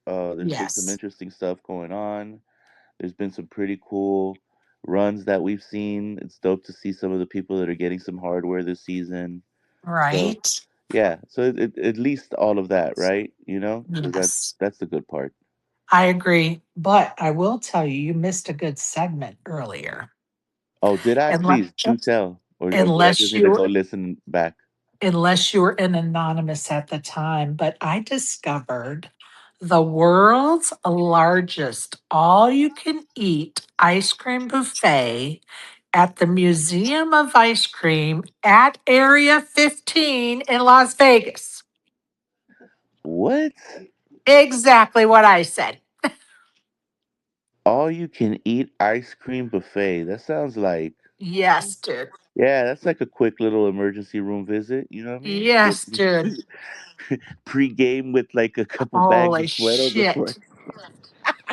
There's been some Yes. interesting stuff going on. There's been some pretty cool runs that we've seen. It's dope to see some of the people that are getting some hardware this season. So Right. yeah. So at least all of that, right? So Yes. that's the good part. I agree. But I will tell you, you missed a good segment earlier. Oh, did I? Unless, Please do tell. Or do I just unless need to you go listen back? unless you were an anonymous at the time, but I discovered the world's largest all you can eat ice cream buffet at the Museum of Ice Cream at Area 15 in Las Vegas. What? Exactly what I said. All you can eat ice cream buffet. That sounds like, Yes, dude. yeah, that's like a quick little emergency room visit. You know what I mean? Get Yes, dude. pre-game with like a couple bags Holy of Suero before. shit.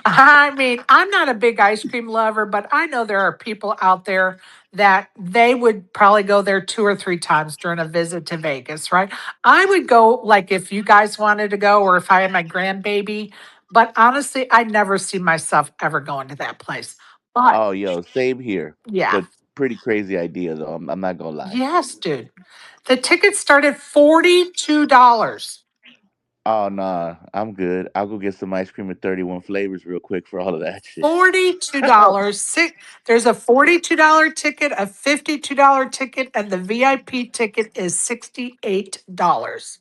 I mean, I'm not a big ice cream lover, but I know there are people out there that they would probably go there 2 or 3 times during a visit to Vegas, right? I would go like if you guys wanted to go or if I had my grandbaby, but honestly, I never see myself ever going to that place. But Oh, yo, same here. yeah, But pretty crazy idea though. I'm not gonna lie. yes, dude. The tickets start at $42. Oh nah, I'm good. I'll go get some ice cream with 31 flavors real quick for all of that shit. $42. There's a $42 ticket, a $52 ticket, and the VIP ticket is $68.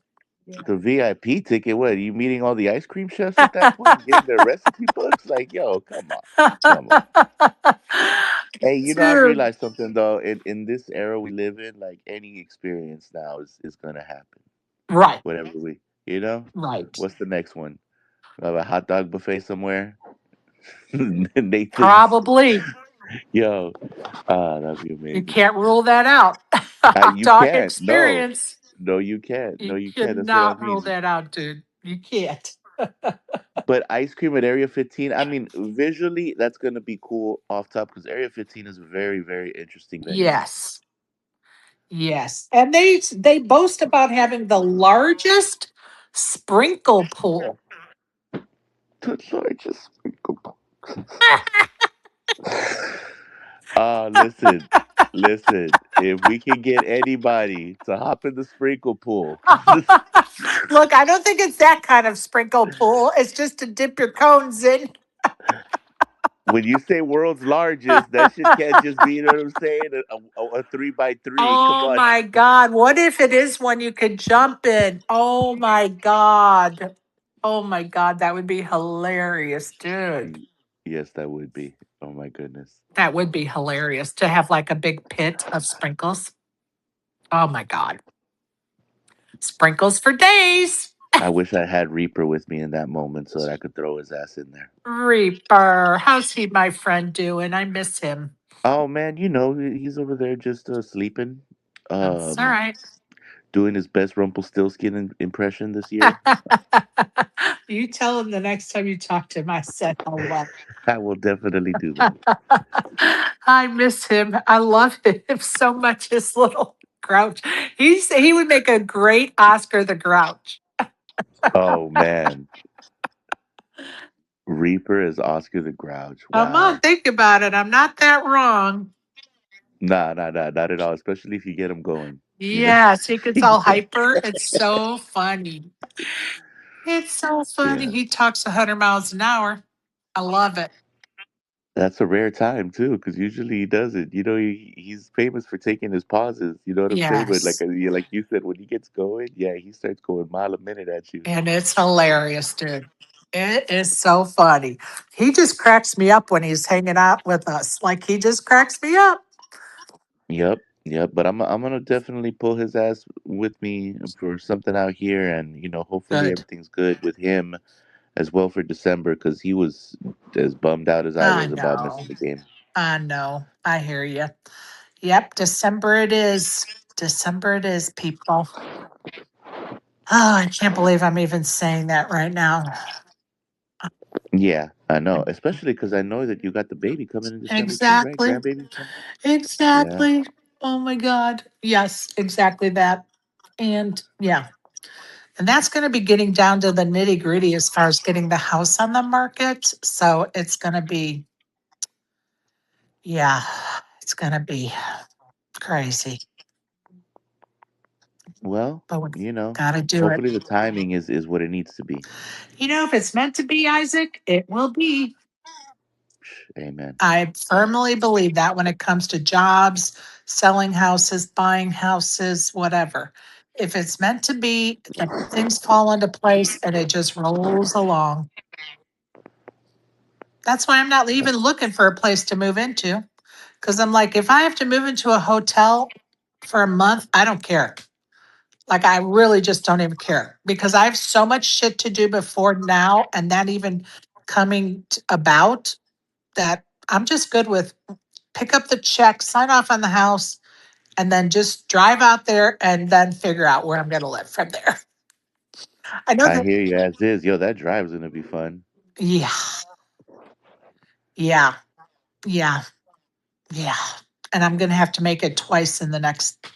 The VIP ticket, what? Are you meeting all the ice cream chefs at that point? Getting their recipe books? Like, yo, come on. Come on. Hey, I've Dude, realized something though. In this era we live in, like any experience now is gonna happen. right, Whatever you know? right. What's the next one? We have a hot dog buffet somewhere? Nathan's. Probably. Yo, that'd be You amazing. can't rule that out. Hot You dog can't. No. experience. No, you can't. No, You you can't. That's what I cannot rule mean. that out, dude. You can't. But ice cream at Area 15, I mean, visually, that's going to be cool off top because Area 15 is a very, very interesting venue. Yes. Yes. And they boast about having the largest sprinkle pool. The largest sprinkle box. Listen, listen. If we can get anybody to hop in the sprinkle pool, Look, I don't think it's that kind of sprinkle pool. It's just to dip your cones in. when you say world's largest, that shit can't just be, you know what I'm saying? A 3x3. Come Oh on. my God. What if it is one you could jump in? Oh my God. Oh my God. That would be hilarious, dude. Yes, that would be. Oh my goodness. That would be hilarious to have like a big pit of sprinkles. Oh my God. Sprinkles for days. I wish I had Reaper with me in that moment so that I could throw his ass in there. Reaper. How's he, my friend, doing? I miss him. Oh man, he's over there just sleeping, That's all um, right. doing his best Rumpelstiltskin impression this year. You tell him the next time you talk to him, I said hello. I will definitely do that. I miss him. I love him so much. His little grouch. He would make a great Oscar the Grouch. Oh man, Reaper is Oscar the Grouch. Come on, Wow. think about it. I'm not that wrong. Nah, nah, nah, not at all. Especially if you get him going. You know. Yes, he gets all hyper. It's so funny. It's so funny. Yeah, He talks 100 miles an hour. I love it. that's a rare time too, because usually he doesn't. He's famous for taking his pauses. You know what I'm saying? But Yes. like you said, when he gets going, yeah, he starts going mile a minute at you. And it's hilarious, dude. It is so funny. He just cracks me up when he's hanging out with us. Like he just cracks me up. Yep, yep. But I'm gonna definitely pull his ass with me for something out here, and hopefully Good. everything's good with him as well for December because he was as bummed out as I I was about know. missing the game. I know. I hear you. Yep. December it is. December it is, people. Oh, I can't believe I'm even saying that right now. Yeah, I know. Especially because I know that you got the baby coming in December too, right? Exactly. Grandbaby coming. Yeah, Exactly. Oh my God. Yes, exactly that. And yeah. And that's going to be getting down to the nitty gritty as far as getting the house on the market. So it's going to be, yeah, it's going to be crazy. Well, but we you know, got to do it. hopefully the timing is what it needs to be. If it's meant to be, Isaac, it will be. Amen. I firmly believe that when it comes to jobs, selling houses, buying houses, whatever. If it's meant to be, the things fall into place and it just rolls along. That's why I'm not even looking for a place to move into. Because I'm like, if I have to move into a hotel for a month, I don't care. Like, I really just don't even care because I have so much shit to do before now and that even coming about that I'm just good with pick up the check, sign off on the house, and then just drive out there and then figure out where I'm going to live from there. I know I that. hear you as is. Yo, that drive's gonna be fun. Yeah, yeah, yeah, yeah. And I'm going to have to make it twice in the next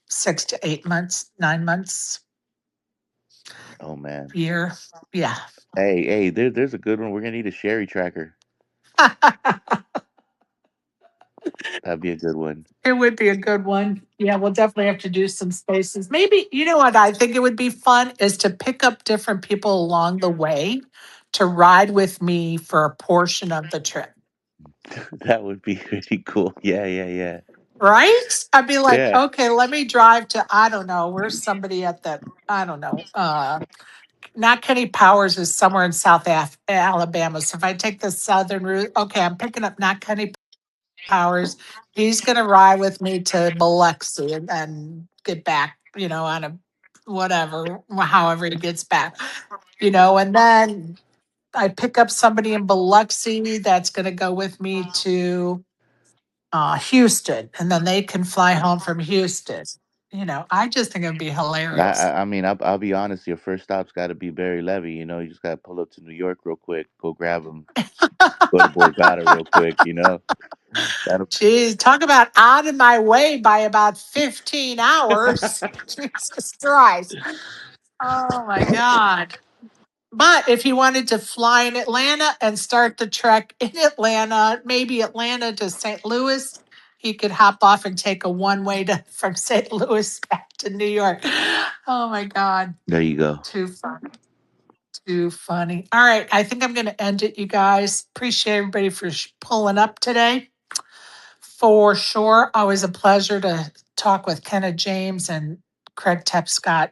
6 to 8 months, 9 months, Oh man. year. Yeah. Hey, there's a good one. We're gonna need a Sherry tracker. That'd be a good one. It would be a good one. Yeah, we'll definitely have to do some spaces. Maybe, you know what I think it would be fun is to pick up different people along the way to ride with me for a portion of the trip. That would be pretty cool. Yeah. Right? I'd be like, Yeah. okay, let me drive to, I don't know, where's somebody at that, I don't know, not Kenny Powers is somewhere in Alabama. So if I take the southern route, okay, I'm picking up not Kenny Powers. He's going to ride with me to Biloxi and then get back, on a whatever, however he gets back, and then I pick up somebody in Biloxi that's going to go with me to Houston, and then they can fly home from Houston. I just think it'd be hilarious. I mean, I'll be honest. Your first stop's got to be Barry Levy. You just got to pull up to New York real quick, go grab him, go to Borgata real quick. That'll. Geez, talk about out of my way by about 15 hours. Jesus Christ. Oh my God. But if he wanted to fly in Atlanta and start the trek in Atlanta, maybe Atlanta to St. Louis, he could hop off and take a one way to from St. Louis back to New York. Oh my God. There you go. Too funny. Too funny. All right. I think I'm going to end it, you guys. Appreciate everybody for pulling up today. For sure. Always a pleasure to talk with Kenna James, and Craig Tapscott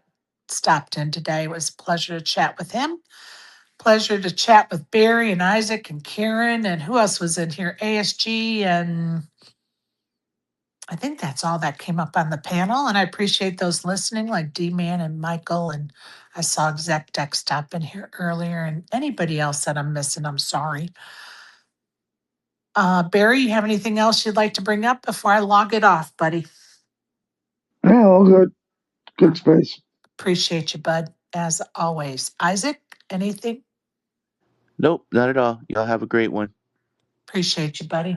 stopped in today. It was a pleasure to chat with him. Pleasure to chat with Barry and Isaac and Karen, and who else was in here? ASG, and I think that's all that came up on the panel. And I appreciate those listening, like D Man and Michael. And I saw Exec Deck stop in here earlier, and anybody else that I'm missing, I'm sorry. Barry, you have anything else you'd like to bring up before I log it off, buddy? Yeah, all good. Good space. Appreciate you, bud, as always. Isaac, anything? Nope, not at all. Y'all have a great one. Appreciate you, buddy.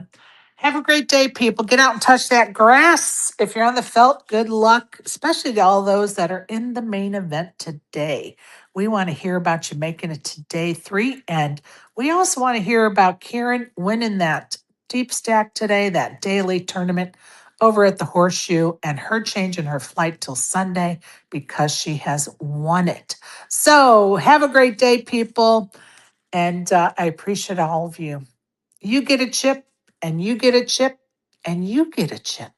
Have a great day, people. Get out and touch that grass. If you're on the felt, good luck, especially to all those that are in the main event today. We want to hear about you making it to day 3. And we also want to hear about Karen winning that deep stack today, that daily tournament over at the Horseshoe, and her changing her flight till Sunday because she has won it. So have a great day, people. And I appreciate all of you. You get a chip, and you get a chip, and you get a chip.